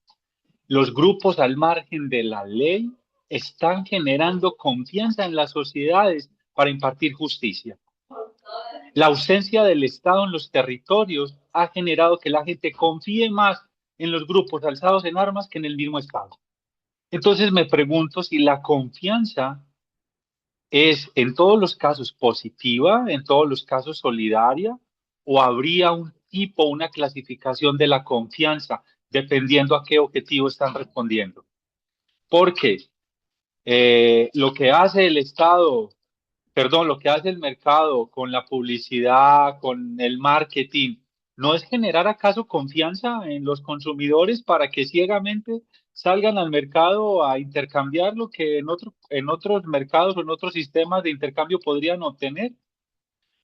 Los grupos al margen de la ley están generando confianza en las sociedades para impartir justicia. La ausencia del Estado en los territorios ha generado que la gente confíe más en los grupos alzados en armas que en el mismo Estado. Entonces me pregunto si la confianza es en todos los casos positiva, en todos los casos solidaria, o habría un tipo, una clasificación de la confianza dependiendo a qué objetivo están respondiendo. Porque lo que hace el Estado, perdón, lo que hace el mercado con la publicidad, con el marketing, ¿no es generar acaso confianza en los consumidores para que ciegamente salgan al mercado a intercambiar lo que en otros mercados o en otros sistemas de intercambio podrían obtener?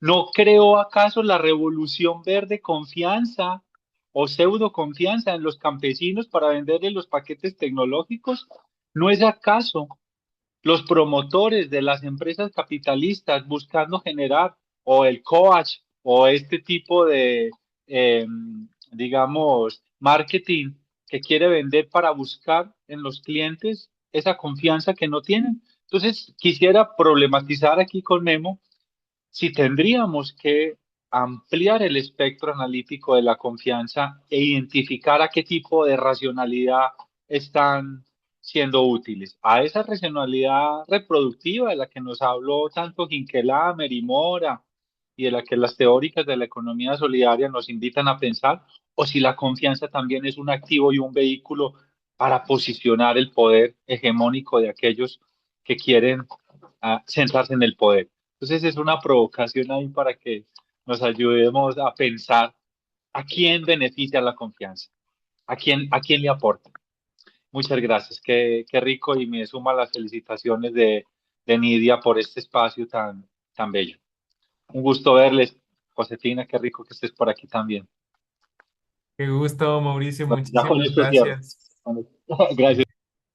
¿No creó acaso la revolución verde confianza o pseudo confianza en los campesinos para venderles los paquetes tecnológicos? ¿No es acaso los promotores de las empresas capitalistas buscando generar o el coach o este tipo de, eh, digamos, marketing que quiere vender para buscar en los clientes esa confianza que no tienen? Entonces, quisiera problematizar aquí con Memo si tendríamos que ampliar el espectro analítico de la confianza e identificar a qué tipo de racionalidad están siendo útiles. A esa racionalidad reproductiva de la que nos habló tanto Hinkelhammer y Mora y de la que las teóricas de la economía solidaria nos invitan a pensar, o si la confianza también es un activo y un vehículo para posicionar el poder hegemónico de aquellos que quieren sentarse en el poder. Entonces es una provocación ahí para que nos ayudemos a pensar a quién beneficia la confianza, a quién le aporta. Muchas gracias, qué rico y me suma las felicitaciones de Nidia por este espacio tan bello. Un gusto verles, Josefina, qué rico que estés por aquí también. Qué gusto, Mauricio, Bueno, ya con muchísimas esto cierro. gracias. Gracias.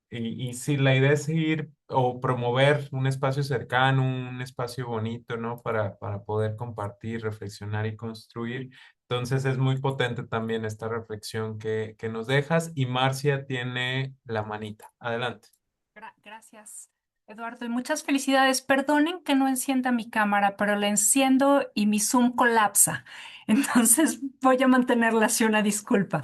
Y sí, la idea es seguir o promover un espacio cercano, un espacio bonito, ¿no? Para poder compartir, reflexionar y construir. Entonces es muy potente también esta reflexión que nos dejas y Marcia tiene la manita. Adelante. Gracias, Eduardo, y muchas felicidades. Perdonen que no encienda mi cámara, pero la enciendo y mi Zoom colapsa. Entonces voy a mantenerla así, una disculpa.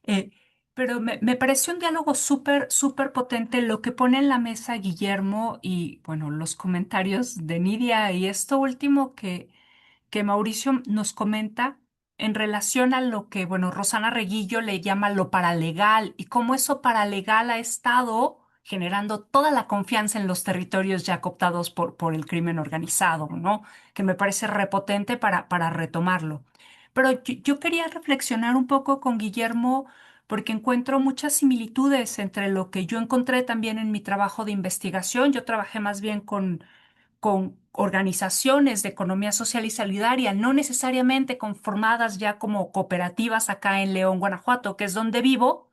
Eh, pero me pareció un diálogo súper, súper potente lo que pone en la mesa Guillermo y, bueno, los comentarios de Nidia y esto último que Mauricio nos comenta en relación a lo que, bueno, Rosana Reguillo le llama lo paralegal y cómo eso paralegal ha estado generando toda la confianza en los territorios ya cooptados por el crimen organizado, ¿no? Que me parece repotente para retomarlo. Pero yo quería reflexionar un poco con Guillermo porque encuentro muchas similitudes entre lo que yo encontré también en mi trabajo de investigación. Yo trabajé más bien con organizaciones de economía social y solidaria, no necesariamente conformadas ya como cooperativas acá en León, Guanajuato, que es donde vivo,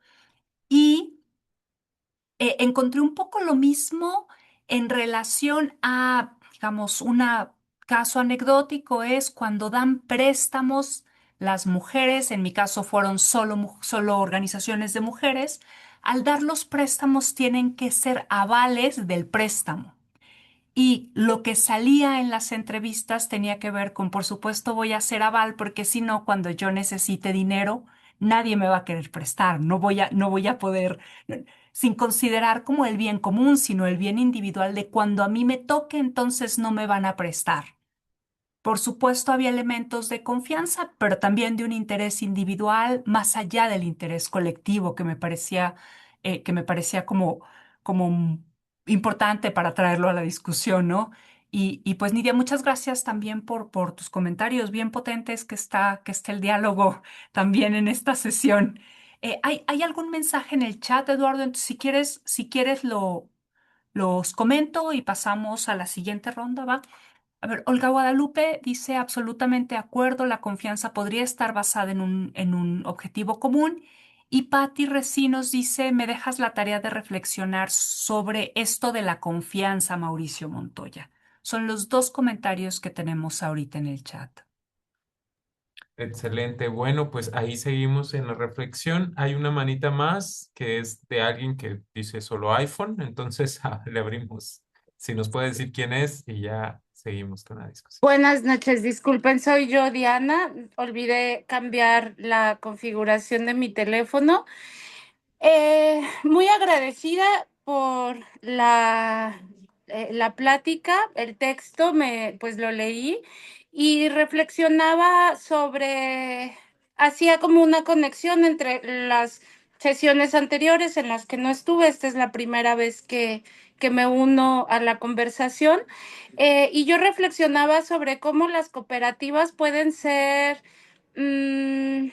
y encontré un poco lo mismo en relación a, digamos, un caso anecdótico es cuando dan préstamos las mujeres, en mi caso fueron solo organizaciones de mujeres, al dar los préstamos tienen que ser avales del préstamo. Y lo que salía en las entrevistas tenía que ver con, por supuesto, voy a hacer aval porque si no, cuando yo necesite dinero, nadie me va a querer prestar. No voy a poder, sin considerar como el bien común, sino el bien individual de cuando a mí me toque, entonces no me van a prestar. Por supuesto, había elementos de confianza, pero también de un interés individual más allá del interés colectivo que me parecía como importante para traerlo a la discusión, ¿no? Y pues Nidia, muchas gracias también por tus comentarios bien potentes que está el diálogo también en esta sesión. ¿Hay algún mensaje en el chat, Eduardo? Entonces, si quieres los comento y pasamos a la siguiente ronda, ¿va? A ver, Olga Guadalupe dice absolutamente de acuerdo, la confianza podría estar basada en un objetivo común. Y Patti Recinos dice, me dejas la tarea de reflexionar sobre esto de la confianza, Mauricio Montoya. Son los dos comentarios que tenemos ahorita en el chat. Excelente. Bueno, pues ahí seguimos en la reflexión. Hay una manita más que es de alguien que dice solo iPhone. Entonces le abrimos. Si nos puede decir quién es y ya seguimos con la discusión. Buenas noches, disculpen, soy yo, Diana. Olvidé cambiar la configuración de mi teléfono. Muy agradecida por la plática, el texto, pues lo leí y reflexionaba hacía como una conexión entre las sesiones anteriores en las que no estuve. Esta es la primera vez que me uno a la conversación. Y yo reflexionaba sobre cómo las cooperativas pueden ser... mm,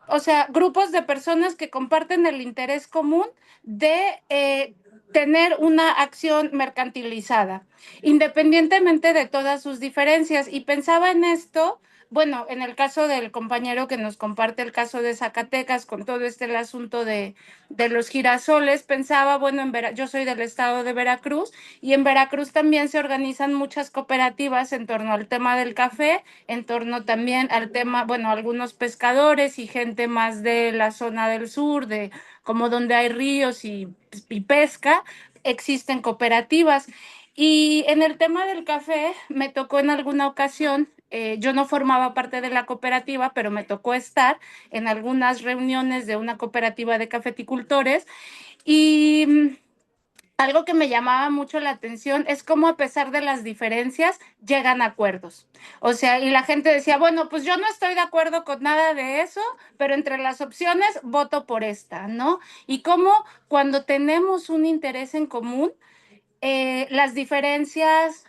o sea, grupos de personas que comparten el interés común de tener una acción mercantilizada, independientemente de todas sus diferencias. Y pensaba en esto, bueno, en el caso del compañero que nos comparte el caso de Zacatecas con todo el asunto de los girasoles, pensaba, bueno, yo soy del estado de Veracruz y en Veracruz también se organizan muchas cooperativas en torno al tema del café, en torno también al tema, bueno, algunos pescadores y gente más de la zona del sur, de como donde hay ríos y pesca, existen cooperativas. Y en el tema del café me tocó en alguna ocasión, yo no formaba parte de la cooperativa, pero me tocó estar en algunas reuniones de una cooperativa de cafeticultores y algo que me llamaba mucho la atención es cómo a pesar de las diferencias llegan a acuerdos. O sea, y la gente decía, bueno, pues yo no estoy de acuerdo con nada de eso, pero entre las opciones voto por esta, ¿no? Y cómo cuando tenemos un interés en común, las diferencias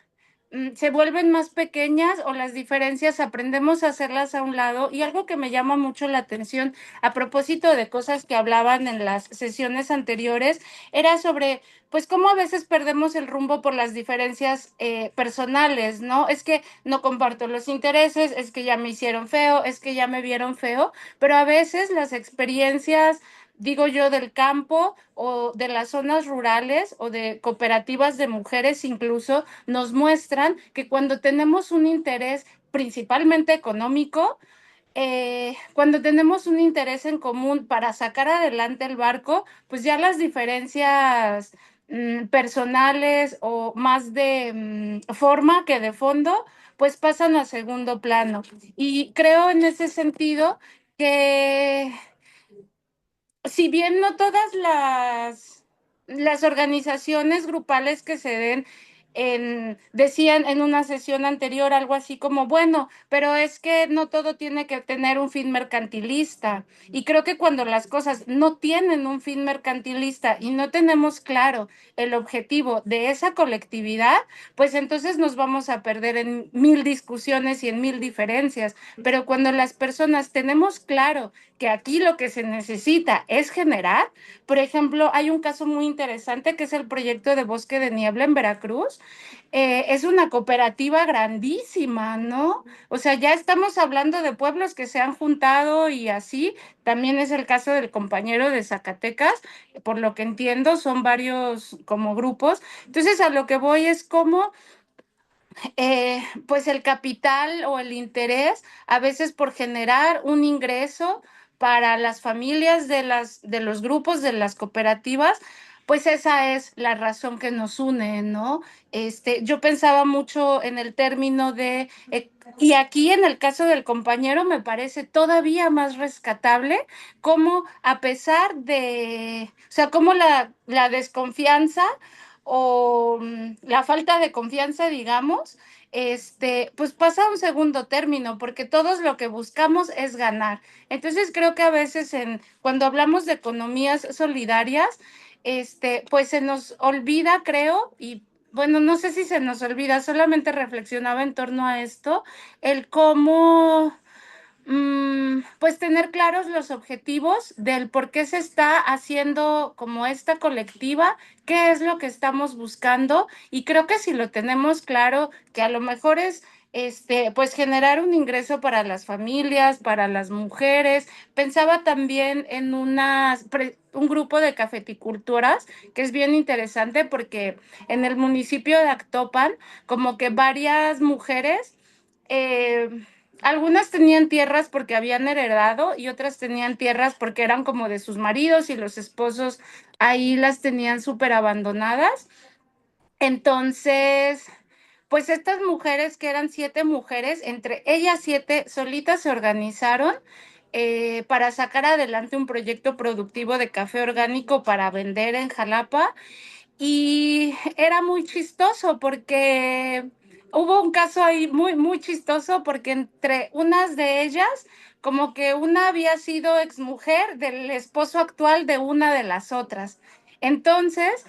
se vuelven más pequeñas o las diferencias aprendemos a hacerlas a un lado. Y algo que me llama mucho la atención a propósito de cosas que hablaban en las sesiones anteriores era sobre, pues, cómo a veces perdemos el rumbo por las diferencias personales, ¿no? Es que no comparto los intereses, es que ya me hicieron feo, es que ya me vieron feo, pero a veces las experiencias, digo yo, del campo o de las zonas rurales o de cooperativas de mujeres incluso, nos muestran que cuando tenemos un interés principalmente económico, cuando tenemos un interés en común para sacar adelante el barco, pues ya las diferencias personales o más de forma que de fondo, pues pasan a segundo plano. Y creo en ese sentido que si bien no todas las organizaciones grupales que se den decían en una sesión anterior algo así como, bueno, pero es que no todo tiene que tener un fin mercantilista. Y creo que cuando las cosas no tienen un fin mercantilista y no tenemos claro el objetivo de esa colectividad, pues entonces nos vamos a perder en mil discusiones y en mil diferencias. Pero cuando las personas tenemos claro que aquí lo que se necesita es generar, por ejemplo, hay un caso muy interesante que es el proyecto de Bosque de Niebla en Veracruz. Es una cooperativa grandísima, ¿no? O sea, ya estamos hablando de pueblos que se han juntado y así. También es el caso del compañero de Zacatecas, por lo que entiendo, son varios como grupos. Entonces, a lo que voy es como pues el capital o el interés a veces por generar un ingreso para las familias de los grupos, de las cooperativas, pues esa es la razón que nos une, ¿no? Yo pensaba mucho en el término y aquí en el caso del compañero me parece todavía más rescatable cómo a pesar o sea, cómo la desconfianza o la falta de confianza, digamos, pues pasa a un segundo término, porque todos lo que buscamos es ganar. Entonces creo que a veces cuando hablamos de economías solidarias, pues se nos olvida, creo, y bueno, no sé si se nos olvida, solamente reflexionaba en torno a esto, el cómo pues tener claros los objetivos del por qué se está haciendo como esta colectiva, qué es lo que estamos buscando y creo que si lo tenemos claro, que a lo mejor es pues generar un ingreso para las familias, para las mujeres. Pensaba también en un grupo de cafeticultoras que es bien interesante porque en el municipio de Actopan, como que varias mujeres algunas tenían tierras porque habían heredado y otras tenían tierras porque eran como de sus maridos y los esposos ahí las tenían súper abandonadas. Entonces, pues estas mujeres, que eran 7 mujeres, entre ellas 7 solitas se organizaron para sacar adelante un proyecto productivo de café orgánico para vender en Jalapa y era muy chistoso porque hubo un caso ahí muy, muy chistoso porque entre unas de ellas, como que una había sido exmujer del esposo actual de una de las otras. Entonces,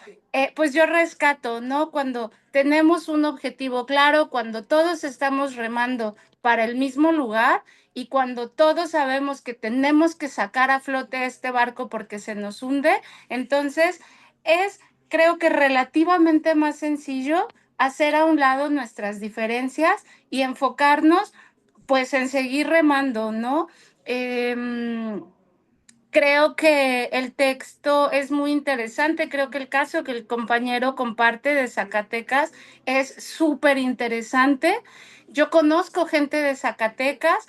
pues yo rescato, ¿no? Cuando tenemos un objetivo claro, cuando todos estamos remando para el mismo lugar y cuando todos sabemos que tenemos que sacar a flote este barco porque se nos hunde, entonces es creo que relativamente más sencillo hacer a un lado nuestras diferencias y enfocarnos pues en seguir remando, ¿no? Em, Creo que el texto es muy interesante, creo que el caso que el compañero comparte de Zacatecas es súper interesante. Yo conozco gente de Zacatecas,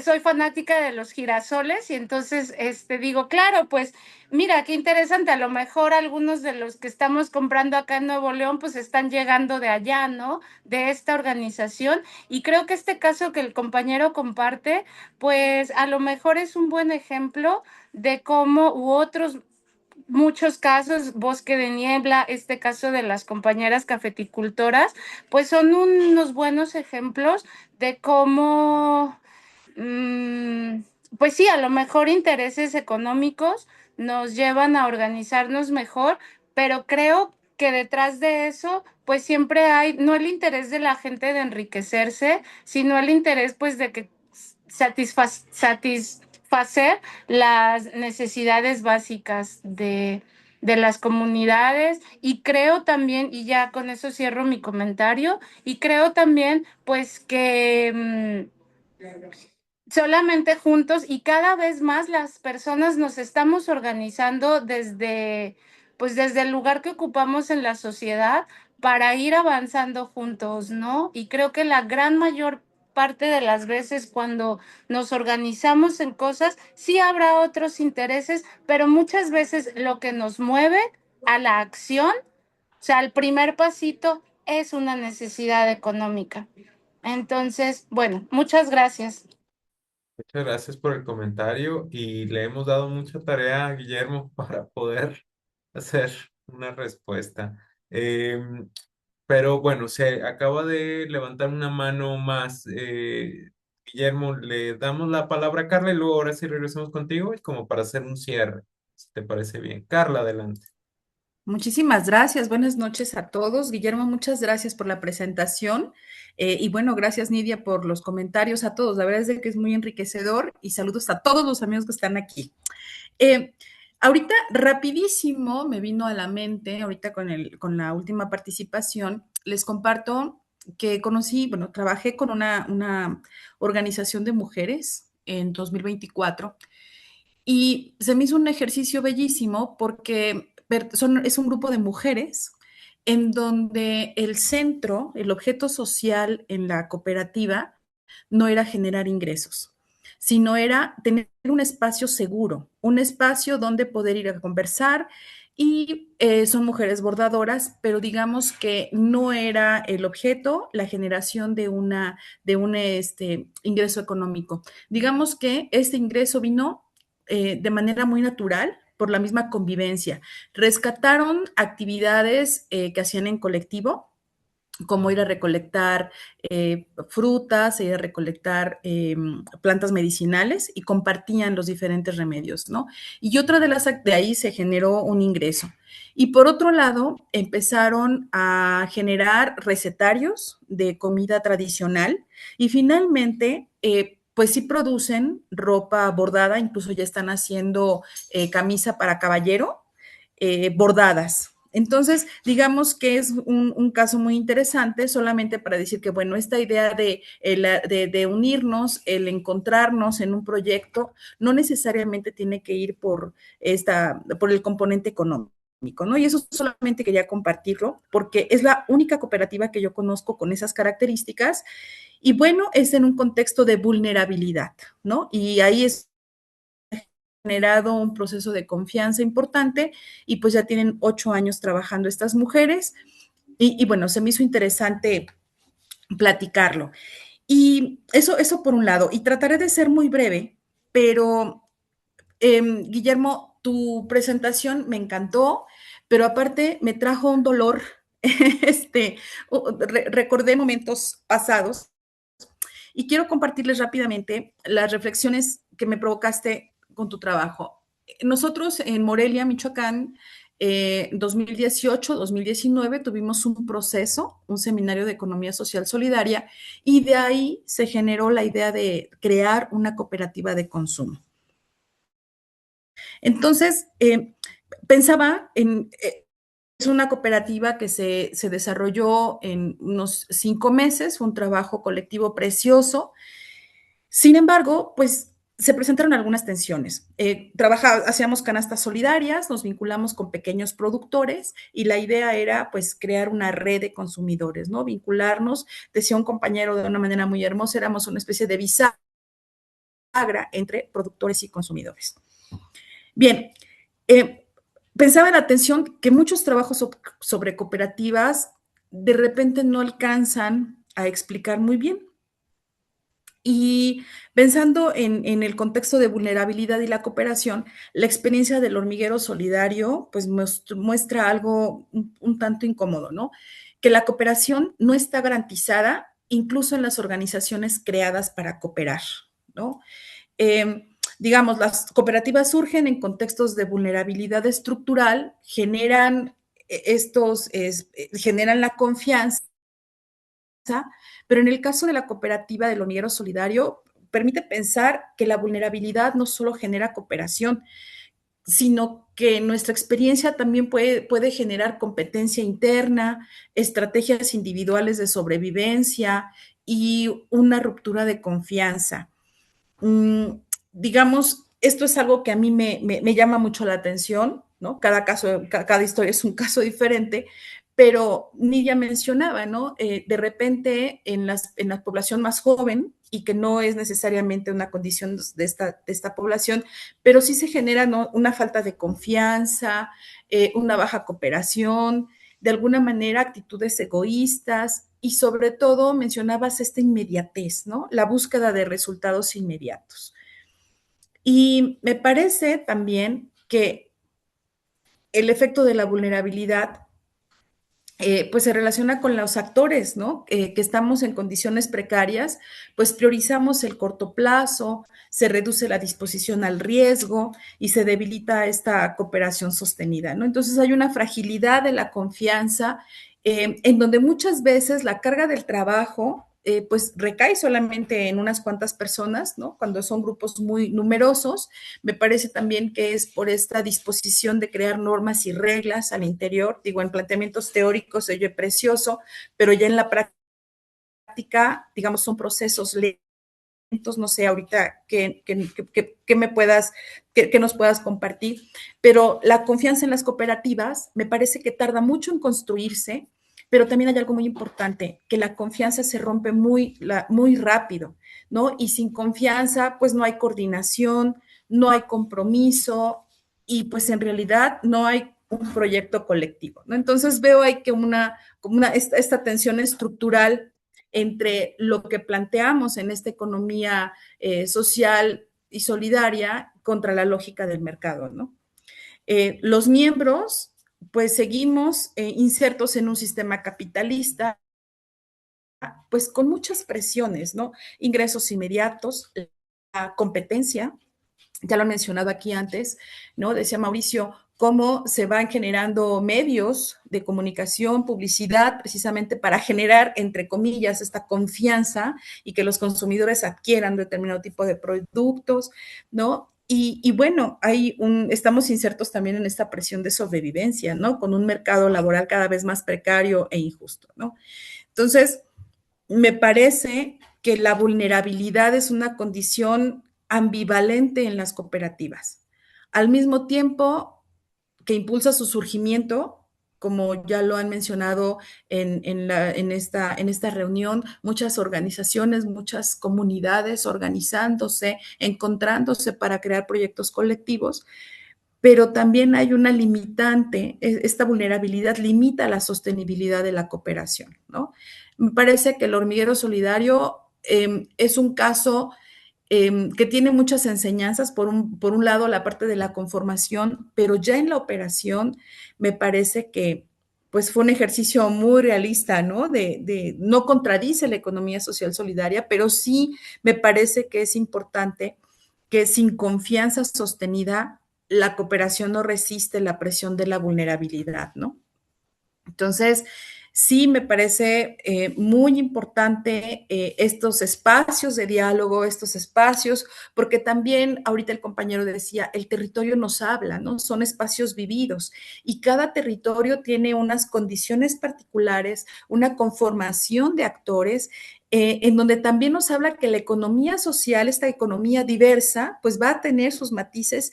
soy fanática de los girasoles y entonces digo, claro, pues mira, qué interesante, a lo mejor algunos de los que estamos comprando acá en Nuevo León pues están llegando de allá, ¿no? De esta organización y creo que este caso que el compañero comparte pues a lo mejor es un buen ejemplo de cómo u otros muchos casos, Bosque de Niebla, este caso de las compañeras cafeticultoras, pues son unos buenos ejemplos de cómo, mm, pues sí, a lo mejor intereses económicos nos llevan a organizarnos mejor, pero creo que detrás de eso, pues siempre hay, no el interés de la gente de enriquecerse, sino el interés, pues, de que satisfacer las necesidades básicas de las comunidades y creo también, y ya con eso cierro mi comentario, y creo también pues que solamente juntos y cada vez más las personas nos estamos organizando pues desde el lugar que ocupamos en la sociedad para ir avanzando juntos, ¿no? Y creo que la gran mayor parte de las veces cuando nos organizamos en cosas, sí habrá otros intereses, pero muchas veces lo que nos mueve a la acción, o sea, el primer pasito es una necesidad económica. Entonces, bueno, muchas gracias. Muchas gracias por el comentario y le hemos dado mucha tarea a Guillermo para poder hacer una respuesta. Pero bueno, se acaba de levantar una mano más. Guillermo, le damos la palabra a Carla y luego ahora sí regresamos contigo y como para hacer un cierre, si te parece bien. Carla, adelante. Muchísimas gracias. Buenas noches a todos. Guillermo, muchas gracias por la presentación. Y bueno, gracias Nidia por los comentarios a todos. La verdad es de que es muy enriquecedor y saludos a todos los amigos que están aquí. Eh, Ahorita rapidísimo me vino a la mente, ahorita con la última participación, les comparto que conocí, bueno, trabajé con una organización de mujeres en 2024 y se me hizo un ejercicio bellísimo porque es un grupo de mujeres en donde el centro, el objeto social en la cooperativa no era generar ingresos, sino era tener un espacio seguro, un espacio donde poder ir a conversar y son mujeres bordadoras, pero digamos que no era el objeto la generación de un ingreso económico. Digamos que este ingreso vino de manera muy natural por la misma convivencia. Rescataron actividades que hacían en colectivo, como ir a recolectar frutas, ir a recolectar plantas medicinales y compartían los diferentes remedios, ¿no? Y otra de ahí se generó un ingreso. Y por otro lado, empezaron a generar recetarios de comida tradicional y finalmente, pues sí producen ropa bordada, incluso ya están haciendo camisa para caballero, bordadas. Entonces, digamos que es un caso muy interesante, solamente para decir que, bueno, esta idea de unirnos, el encontrarnos en un proyecto, no necesariamente tiene que ir por el componente económico, ¿no? Y eso solamente quería compartirlo, porque es la única cooperativa que yo conozco con esas características, y bueno, es en un contexto de vulnerabilidad, ¿no? Y ahí es generado un proceso de confianza importante y pues ya tienen 8 años trabajando estas mujeres y bueno, se me hizo interesante platicarlo. Y eso por un lado, y trataré de ser muy breve, pero Guillermo, tu presentación me encantó, pero aparte me trajo un dolor, recordé momentos pasados y quiero compartirles rápidamente las reflexiones que me provocaste con tu trabajo. Nosotros en Morelia, Michoacán, 2018-2019 tuvimos un proceso, un seminario de economía social solidaria y de ahí se generó la idea de crear una cooperativa de consumo. Entonces, pensaba en, es una cooperativa que se desarrolló en unos 5 meses, fue un trabajo colectivo precioso. Sin embargo, pues se presentaron algunas tensiones. Hacíamos canastas solidarias, nos vinculamos con pequeños productores y la idea era pues crear una red de consumidores, ¿no? Vincularnos, decía un compañero de una manera muy hermosa, éramos una especie de bisagra entre productores y consumidores. Bien, pensaba en la atención que muchos trabajos sobre cooperativas de repente no alcanzan a explicar muy bien. Y pensando en el contexto de vulnerabilidad y la cooperación, la experiencia del hormiguero solidario pues muestra algo un tanto incómodo, ¿no? Que la cooperación no está garantizada incluso en las organizaciones creadas para cooperar, ¿no? Digamos, las cooperativas surgen en contextos de vulnerabilidad estructural, generan generan la confianza, pero en el caso de la cooperativa del hormiguero solidario, permite pensar que la vulnerabilidad no solo genera cooperación, sino que nuestra experiencia también puede generar competencia interna, estrategias individuales de sobrevivencia y una ruptura de confianza. Digamos, esto es algo que a mí me llama mucho la atención, ¿no? Cada historia es un caso diferente, pero Nidia mencionaba, ¿no? De repente en la población más joven, y que no es necesariamente una condición de esta población, pero sí se genera, ¿no?, una falta de confianza, una baja cooperación, de alguna manera actitudes egoístas y sobre todo mencionabas esta inmediatez, ¿no? La búsqueda de resultados inmediatos. Y me parece también que el efecto de la vulnerabilidad pues se relaciona con los actores, ¿no? Que estamos en condiciones precarias, pues priorizamos el corto plazo, se reduce la disposición al riesgo y se debilita esta cooperación sostenida, ¿no? Entonces hay una fragilidad de la confianza en donde muchas veces la carga del trabajo pues recae solamente en unas cuantas personas, ¿no? Cuando son grupos muy numerosos, me parece también que es por esta disposición de crear normas y reglas al interior, digo, en planteamientos teóricos ello es precioso, pero ya en la práctica, digamos, son procesos lentos, no sé ahorita que me puedas, que nos puedas compartir, pero la confianza en las cooperativas me parece que tarda mucho en construirse, pero también hay algo muy importante, que la confianza se rompe muy rápido, ¿no? Y sin confianza, pues no hay coordinación, no hay compromiso y pues en realidad no hay un proyecto colectivo, ¿no? Entonces veo ahí que esta tensión estructural entre lo que planteamos en esta economía social y solidaria contra la lógica del mercado, ¿no? Los miembros, pues seguimos insertos en un sistema capitalista, pues con muchas presiones, ¿no? Ingresos inmediatos, la competencia, ya lo he mencionado aquí antes, ¿no? Decía Mauricio, cómo se van generando medios de comunicación, publicidad, precisamente para generar, entre comillas, esta confianza y que los consumidores adquieran determinado tipo de productos, ¿no? Bueno, estamos insertos también en esta presión de sobrevivencia, ¿no? Con un mercado laboral cada vez más precario e injusto, ¿no? Entonces, me parece que la vulnerabilidad es una condición ambivalente en las cooperativas. Al mismo tiempo que impulsa su surgimiento, como ya lo han mencionado en esta reunión, muchas organizaciones, muchas comunidades organizándose, encontrándose para crear proyectos colectivos, pero también hay una limitante, esta vulnerabilidad limita la sostenibilidad de la cooperación, ¿no? Me parece que el hormiguero solidario es un caso que tiene muchas enseñanzas, por un lado la parte de la conformación, pero ya en la operación me parece que pues fue un ejercicio muy realista, ¿no? No contradice la economía social solidaria, pero sí me parece que es importante que sin confianza sostenida la cooperación no resiste la presión de la vulnerabilidad, ¿no? Entonces, sí me parece muy importante estos espacios de diálogo, estos espacios, porque también ahorita el compañero decía, el territorio nos habla, ¿no? Son espacios vividos y cada territorio tiene unas condiciones particulares, una conformación de actores en donde también nos habla que la economía social, esta economía diversa, pues va a tener sus matices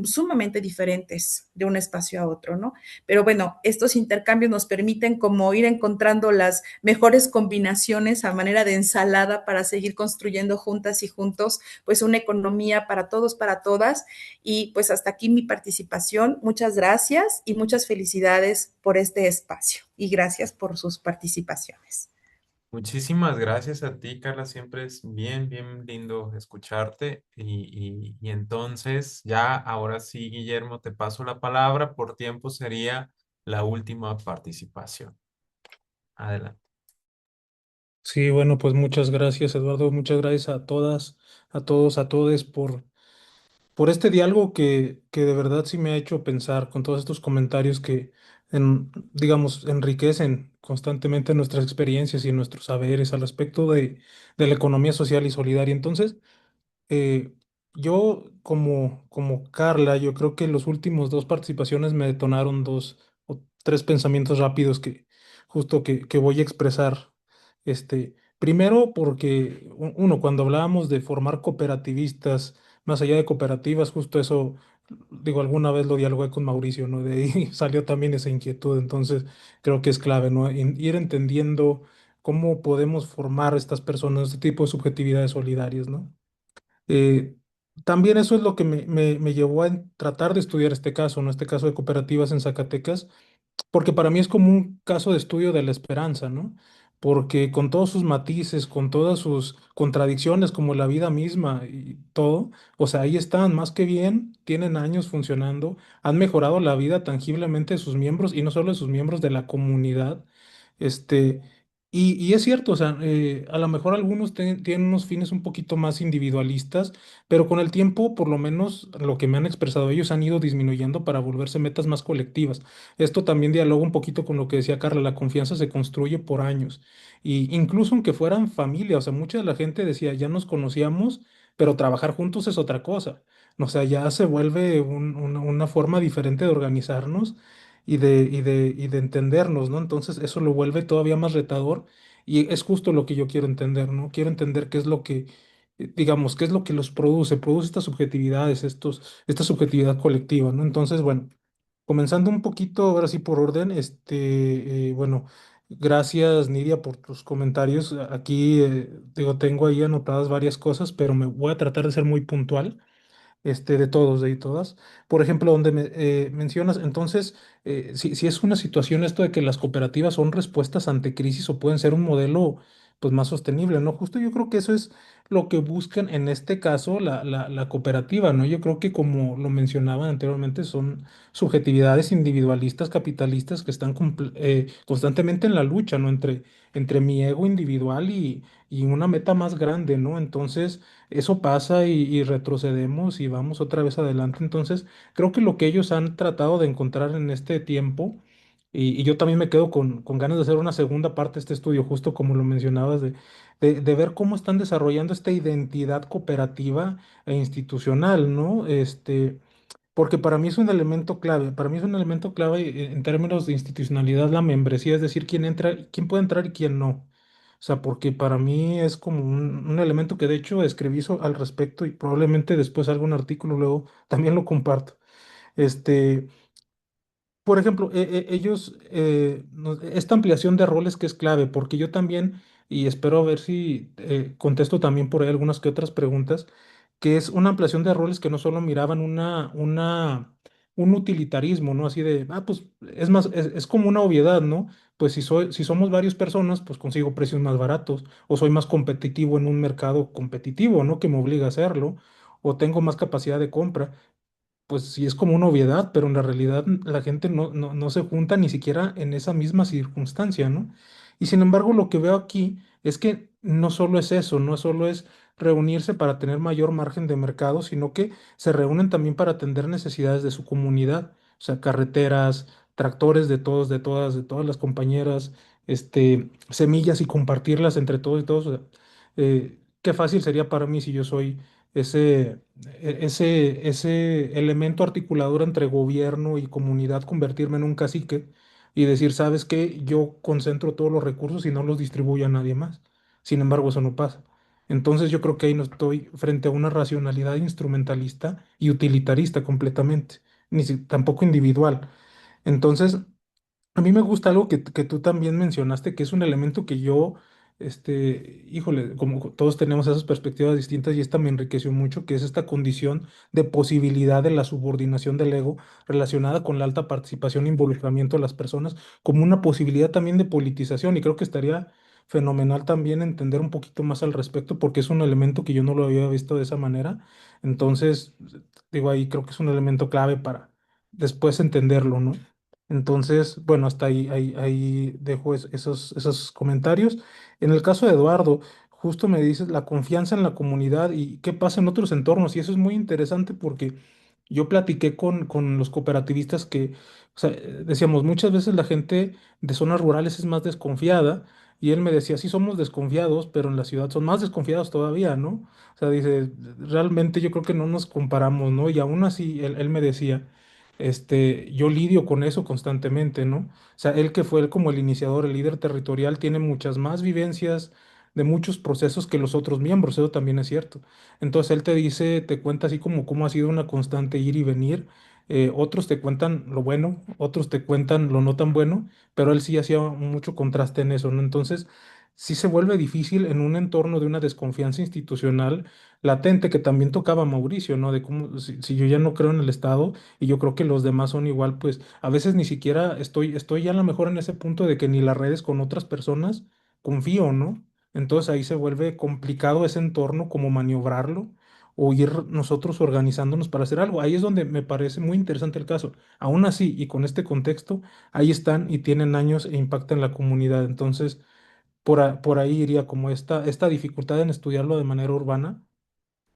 sumamente diferentes de un espacio a otro, ¿no? Pero bueno, estos intercambios nos permiten como ir encontrando las mejores combinaciones a manera de ensalada para seguir construyendo juntas y juntos, pues una economía para todos, para todas. Y pues hasta aquí mi participación. Muchas gracias y muchas felicidades por este espacio. Y gracias por sus participaciones. Muchísimas gracias a ti, Carla. Siempre es bien, bien lindo escucharte. Y entonces, ya ahora sí, Guillermo, te paso la palabra. Por tiempo sería la última participación. Adelante. Sí, bueno, pues muchas gracias, Eduardo. Muchas gracias a todas, a todos, a todes por este diálogo que de verdad sí me ha hecho pensar con todos estos comentarios que, digamos, enriquecen constantemente nuestras experiencias y nuestros saberes al respecto de la economía social y solidaria. Entonces, eh, yo como Carla, yo creo que los últimos dos participaciones me detonaron dos o tres pensamientos rápidos que justo que voy a expresar. Primero porque uno, cuando hablábamos de formar cooperativistas, más allá de cooperativas, justo eso, digo, alguna vez lo dialogué con Mauricio, ¿no? De ahí salió también esa inquietud, entonces creo que es clave, ¿no? Ir entendiendo cómo podemos formar estas personas, este tipo de subjetividades solidarias, ¿no? Eh, También eso es lo que me llevó a tratar de estudiar este caso, ¿no? Este caso de cooperativas en Zacatecas, porque para mí es como un caso de estudio de la esperanza, ¿no? porque con todos sus matices, con todas sus contradicciones, como la vida misma y todo, o sea, ahí están más que bien, tienen años funcionando, han mejorado la vida tangiblemente de sus miembros y no solo de sus miembros de la comunidad. Este, y es cierto, o sea, a lo mejor algunos tienen unos fines un poquito más individualistas, pero con el tiempo, por lo menos lo que me han expresado ellos, han ido disminuyendo para volverse metas más colectivas. Esto también dialoga un poquito con lo que decía Carla, la confianza se construye por años. Y incluso aunque fueran familia, o sea, mucha de la gente decía, ya nos conocíamos, pero trabajar juntos es otra cosa. O sea, ya se vuelve una forma diferente de organizarnos y de entendernos, ¿no? Entonces eso lo vuelve todavía más retador y es justo lo que yo quiero entender, ¿no? Quiero entender qué es lo que, digamos, qué es lo que los produce estas subjetividades, esta subjetividad colectiva, ¿no? Entonces, bueno, comenzando un poquito, ahora sí por orden, bueno, gracias Nidia por tus comentarios. Aquí, digo, tengo ahí anotadas varias cosas, pero me voy a tratar de ser muy puntual de todos, de y todas. Por ejemplo, donde mencionas, entonces, si es una situación esto de que las cooperativas son respuestas ante crisis o pueden ser un modelo pues más sostenible, ¿no? Justo yo creo que eso es lo que buscan en este caso la cooperativa, ¿no? Yo creo que como lo mencionaba anteriormente, son subjetividades individualistas, capitalistas que están constantemente en la lucha, ¿no? Entre mi ego individual y una meta más grande, ¿no? Entonces eso pasa y retrocedemos y vamos otra vez adelante. Entonces, creo que lo que ellos han tratado de encontrar en este tiempo, y yo también me quedo con ganas de hacer una segunda parte de este estudio, justo como lo mencionabas, de ver cómo están desarrollando esta identidad cooperativa e institucional, ¿no? Porque para mí es un elemento clave, para mí es un elemento clave en términos de institucionalidad la membresía, es decir, quién entra, quién puede entrar y quién no. O sea, porque para mí es como un elemento que de hecho escribí al respecto y probablemente después algún artículo luego también lo comparto. Este, por ejemplo, ellos, esta ampliación de roles que es clave, porque yo también, y espero a ver si contesto también por ahí algunas que otras preguntas, que es una ampliación de roles que no solo miraban un utilitarismo, ¿no? Así de, pues es más, es como una obviedad, ¿no? Pues si somos varias personas, pues consigo precios más baratos, o soy más competitivo en un mercado competitivo, ¿no? Que me obliga a hacerlo, o tengo más capacidad de compra pues sí es como una obviedad, pero en la realidad la gente no se junta ni siquiera en esa misma circunstancia, ¿no? Y sin embargo, lo que veo aquí es que no solo es eso, no solo es reunirse para tener mayor margen de mercado, sino que se reúnen también para atender necesidades de su comunidad, o sea, carreteras, tractores de todos, de todas, de todas las compañeras, semillas y compartirlas entre todos y todos. O sea, qué fácil sería para mí si yo soy ese ese elemento articulador entre gobierno y comunidad, convertirme en un cacique y decir, ¿sabes qué? Yo concentro todos los recursos y no los distribuyo a nadie más. Sin embargo, eso no pasa. Entonces yo creo que ahí no estoy frente a una racionalidad instrumentalista y utilitarista completamente, tampoco individual. Entonces, a mí me gusta algo que tú también mencionaste, que es un elemento que yo, híjole, como todos tenemos esas perspectivas distintas y esta me enriqueció mucho, que es esta condición de posibilidad de la subordinación del ego relacionada con la alta participación e involucramiento de las personas, como una posibilidad también de politización y creo que estaría fenomenal también entender un poquito más al respecto porque es un elemento que yo no lo había visto de esa manera. Entonces, digo, ahí creo que es un elemento clave para después entenderlo, ¿no? Entonces, bueno, hasta ahí dejo esos comentarios. En el caso de Eduardo, justo me dices la confianza en la comunidad y qué pasa en otros entornos. Y eso es muy interesante porque yo platiqué con los cooperativistas que, o sea, decíamos, muchas veces la gente de zonas rurales es más desconfiada. Y él me decía, sí somos desconfiados, pero en la ciudad son más desconfiados todavía, ¿no? O sea, dice, realmente yo creo que no nos comparamos, ¿no? Y aún así, él me decía yo lidio con eso constantemente, ¿no? O sea, él que fue como el iniciador, el líder territorial, tiene muchas más vivencias de muchos procesos que los otros miembros, eso también es cierto. Entonces él te dice, te cuenta así como cómo ha sido una constante ir y venir. Otros te cuentan lo bueno, otros te cuentan lo no tan bueno, pero él sí hacía mucho contraste en eso, ¿no? Entonces, sí se vuelve difícil en un entorno de una desconfianza institucional latente que también tocaba Mauricio, ¿no? De cómo, si yo ya no creo en el Estado, y yo creo que los demás son igual, pues a veces ni siquiera estoy ya a lo mejor en ese punto de que ni las redes con otras personas confío, ¿no? Entonces ahí se vuelve complicado ese entorno, como maniobrarlo o ir nosotros organizándonos para hacer algo. Ahí es donde me parece muy interesante el caso. Aún así, y con este contexto, ahí están y tienen años e impactan la comunidad. Entonces, por ahí iría como esta dificultad en estudiarlo de manera urbana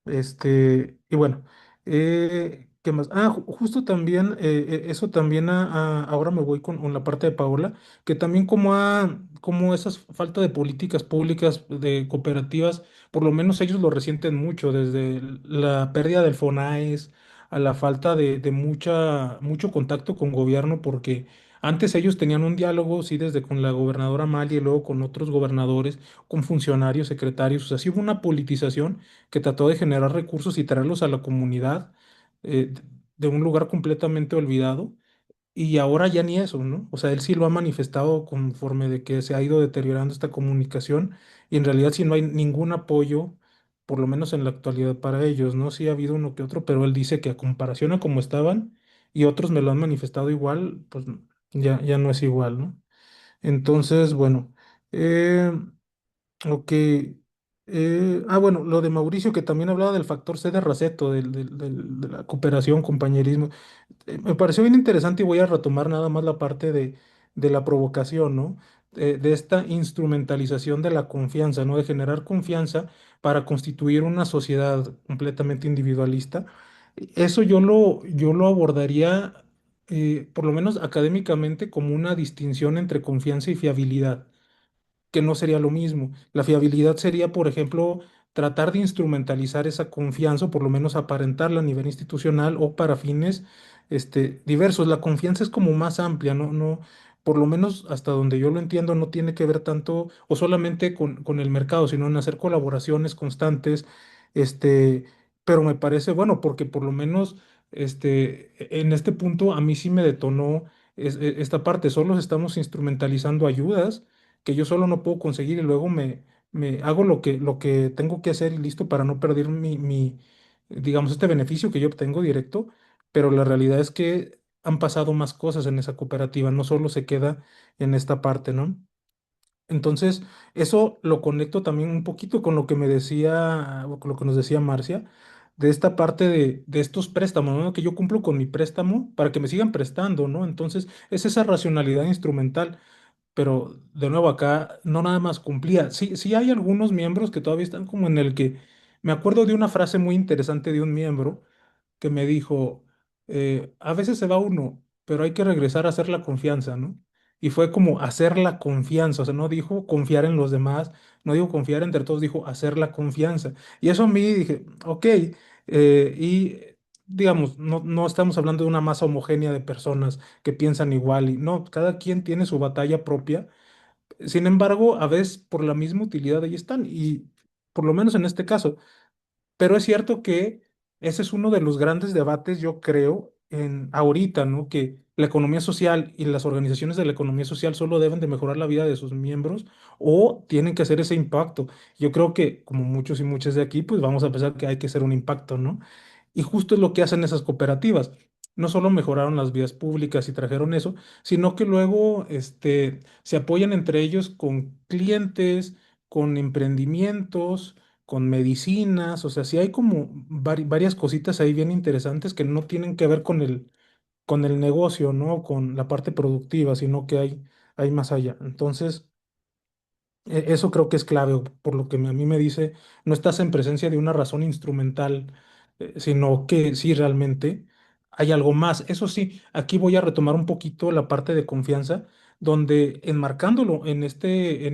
y bueno, ¿qué más? Justo también, eso también, ahora me voy con la parte de Paola, que también como esas falta de políticas públicas, de cooperativas, por lo menos ellos lo resienten mucho, desde la pérdida del FONAES a la falta de mucho contacto con gobierno, porque antes ellos tenían un diálogo, sí, desde con la gobernadora Amalia y luego con otros gobernadores, con funcionarios, secretarios, o sea, sí hubo una politización que trató de generar recursos y traerlos a la comunidad de un lugar completamente olvidado. Y ahora ya ni eso, ¿no? O sea, él sí lo ha manifestado conforme de que se ha ido deteriorando esta comunicación y en realidad sí no hay ningún apoyo, por lo menos en la actualidad para ellos, ¿no? Sí ha habido uno que otro, pero él dice que a comparación a cómo estaban y otros me lo han manifestado igual, pues ya no es igual, ¿no? Entonces, bueno. eh, Ok. Bueno, lo de Mauricio, que también hablaba del factor C de Raceto, de la cooperación, compañerismo. Me pareció bien interesante y voy a retomar nada más la parte de la provocación, ¿no? De esta instrumentalización de la confianza, ¿no? De generar confianza para constituir una sociedad completamente individualista. Eso yo lo abordaría, por lo menos académicamente, como una distinción entre confianza y fiabilidad, que no sería lo mismo. La fiabilidad sería, por ejemplo, tratar de instrumentalizar esa confianza, o por lo menos aparentarla a nivel institucional o para fines diversos. La confianza es como más amplia, por lo menos hasta donde yo lo entiendo, no tiene que ver tanto o solamente con el mercado, sino en hacer colaboraciones constantes, este, pero me parece bueno, porque por lo menos en este punto a mí sí me detonó esta parte. Solo estamos instrumentalizando ayudas que yo solo no puedo conseguir y luego me hago lo que tengo que hacer y listo para no perder digamos, este beneficio que yo obtengo directo, pero la realidad es que han pasado más cosas en esa cooperativa, no solo se queda en esta parte, ¿no? Entonces, eso lo conecto también un poquito con lo que me decía, o con lo que nos decía Marcia, de esta parte de estos préstamos, ¿no? Que yo cumplo con mi préstamo para que me sigan prestando, ¿no? Entonces, es esa racionalidad instrumental, pero de nuevo acá no nada más cumplía. Sí, sí hay algunos miembros que todavía están como en el que... Me acuerdo de una frase muy interesante de un miembro que me dijo, a veces se va uno, pero hay que regresar a hacer la confianza, ¿no? Y fue como hacer la confianza, o sea, no dijo confiar en los demás, no dijo confiar entre todos, dijo hacer la confianza. Y eso a mí dije, ok, y digamos, no estamos hablando de una masa homogénea de personas que piensan igual, y no, cada quien tiene su batalla propia. Sin embargo, a veces por la misma utilidad ahí están, y por lo menos en este caso. Pero es cierto que ese es uno de los grandes debates, yo creo, en ahorita, ¿no? Que la economía social y las organizaciones de la economía social solo deben de mejorar la vida de sus miembros o tienen que hacer ese impacto. Yo creo que, como muchos y muchas de aquí, pues vamos a pensar que hay que hacer un impacto, ¿no? Y justo es lo que hacen esas cooperativas. No solo mejoraron las vías públicas y trajeron eso, sino que luego se apoyan entre ellos con clientes, con emprendimientos, con medicinas. O sea, sí hay como varias cositas ahí bien interesantes que no tienen que ver con el negocio, ¿no? Con la parte productiva, sino que hay más allá. Entonces, eso creo que es clave, por lo que a mí me dice, no estás en presencia de una razón instrumental, sino que sí realmente hay algo más. Eso sí, aquí voy a retomar un poquito la parte de confianza, donde enmarcándolo en este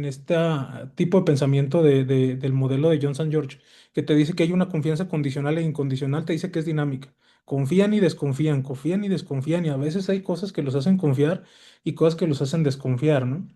tipo de pensamiento del modelo de Johnson George, que te dice que hay una confianza condicional e incondicional, te dice que es dinámica. Confían y desconfían, y a veces hay cosas que los hacen confiar y cosas que los hacen desconfiar, ¿no?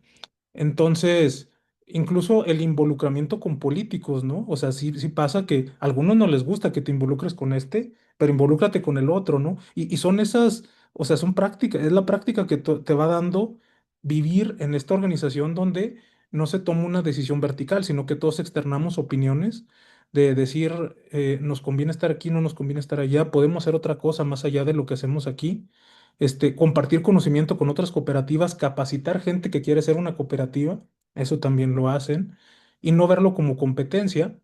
Entonces, incluso el involucramiento con políticos, ¿no? O sea, sí pasa que a algunos no les gusta que te involucres con este, pero involúcrate con el otro, ¿no? Y son esas, o sea, son prácticas, es la práctica que te va dando vivir en esta organización donde no se toma una decisión vertical, sino que todos externamos opiniones de decir, nos conviene estar aquí, no nos conviene estar allá, podemos hacer otra cosa más allá de lo que hacemos aquí, compartir conocimiento con otras cooperativas, capacitar gente que quiere ser una cooperativa. eso también lo hacen, y no verlo como competencia,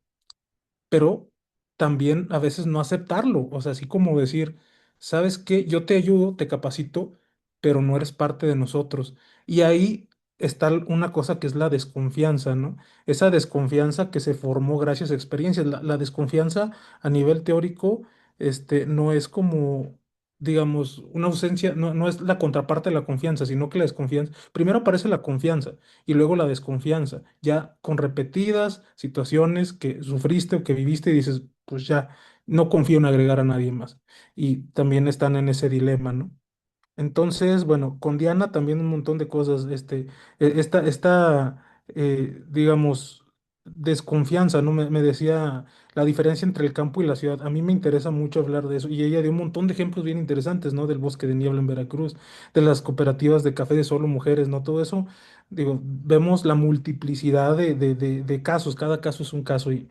pero también a veces no aceptarlo, o sea, así como decir, ¿sabes qué? Yo te ayudo, te capacito, pero no eres parte de nosotros. Y ahí está una cosa que es la desconfianza, ¿no? Esa desconfianza que se formó gracias a experiencias. La desconfianza a nivel teórico, no es como, digamos, una ausencia, no es la contraparte de la confianza, sino que la desconfianza, primero aparece la confianza y luego la desconfianza, ya con repetidas situaciones que sufriste o que viviste y dices, pues ya no confío en agregar a nadie más. Y también están en ese dilema, ¿no? Entonces, bueno, con Diana también un montón de cosas, digamos, desconfianza, ¿no? Me decía la diferencia entre el campo y la ciudad. A mí me interesa mucho hablar de eso y ella dio un montón de ejemplos bien interesantes, ¿no? Del bosque de niebla en Veracruz, de las cooperativas de café de solo mujeres, ¿no? Todo eso, digo, vemos la multiplicidad de casos, cada caso es un caso y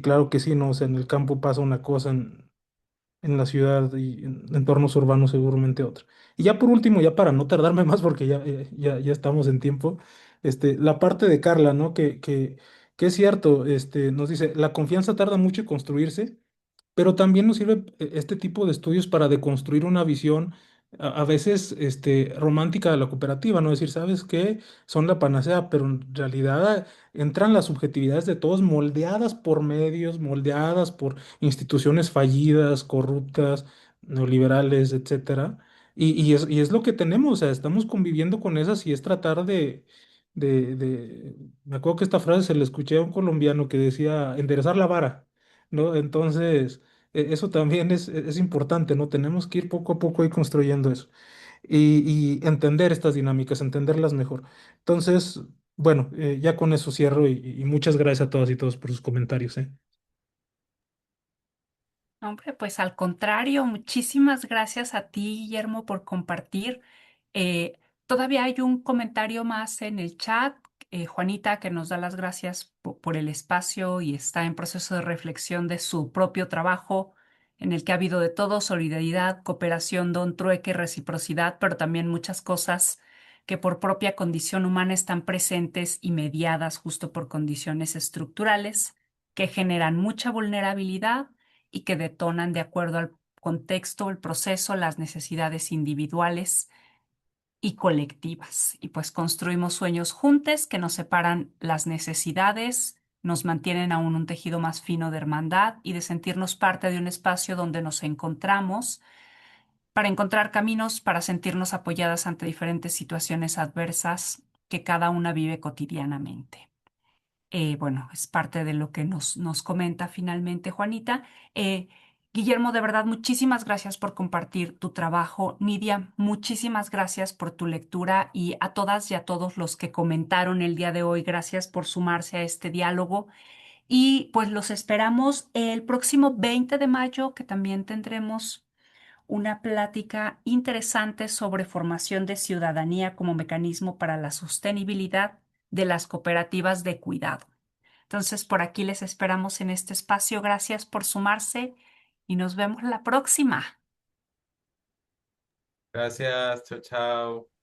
claro que sí, ¿no? O sea, en el campo pasa una cosa, en la ciudad y en entornos urbanos seguramente otra. Y ya por último, ya para no tardarme más porque ya estamos en tiempo, la parte de Carla, ¿no? Que es cierto, nos dice, la confianza tarda mucho en construirse, pero también nos sirve este tipo de estudios para deconstruir una visión a veces romántica de la cooperativa, ¿no? Decir, ¿sabes qué? Son la panacea, pero en realidad entran las subjetividades de todos moldeadas por medios, moldeadas por instituciones fallidas, corruptas, neoliberales, etcétera. Y es lo que tenemos, o sea, estamos conviviendo con esas y es tratar me acuerdo que esta frase se la escuché a un colombiano que decía, enderezar la vara, ¿no? Entonces, eso también es importante, ¿no? Tenemos que ir poco a poco ahí construyendo eso y entender estas dinámicas, entenderlas mejor. Entonces, bueno, ya con eso cierro y muchas gracias a todas y todos por sus comentarios, ¿eh? Hombre, pues al contrario, muchísimas gracias a ti, Guillermo, por compartir. Eh, Todavía hay un comentario más en el chat. Juanita, que nos da las gracias por el espacio y está en proceso de reflexión de su propio trabajo, en el que ha habido de todo, solidaridad, cooperación, don, trueque, reciprocidad, pero también muchas cosas que por propia condición humana están presentes y mediadas justo por condiciones estructurales que generan mucha vulnerabilidad y que detonan de acuerdo al contexto, el proceso, las necesidades individuales y colectivas. Y pues construimos sueños juntos que nos separan las necesidades, nos mantienen aún un tejido más fino de hermandad y de sentirnos parte de un espacio donde nos encontramos para encontrar caminos para sentirnos apoyadas ante diferentes situaciones adversas que cada una vive cotidianamente. Bueno, es parte de lo que nos comenta finalmente Juanita. Guillermo, de verdad, muchísimas gracias por compartir tu trabajo. Nidia, muchísimas gracias por tu lectura y a todas y a todos los que comentaron el día de hoy, gracias por sumarse a este diálogo. Y pues los esperamos el próximo 20 de mayo, que también tendremos una plática interesante sobre formación de ciudadanía como mecanismo para la sostenibilidad de las cooperativas de cuidado. Entonces, por aquí les esperamos en este espacio. Gracias por sumarse y nos vemos la próxima. Gracias, chao, chao.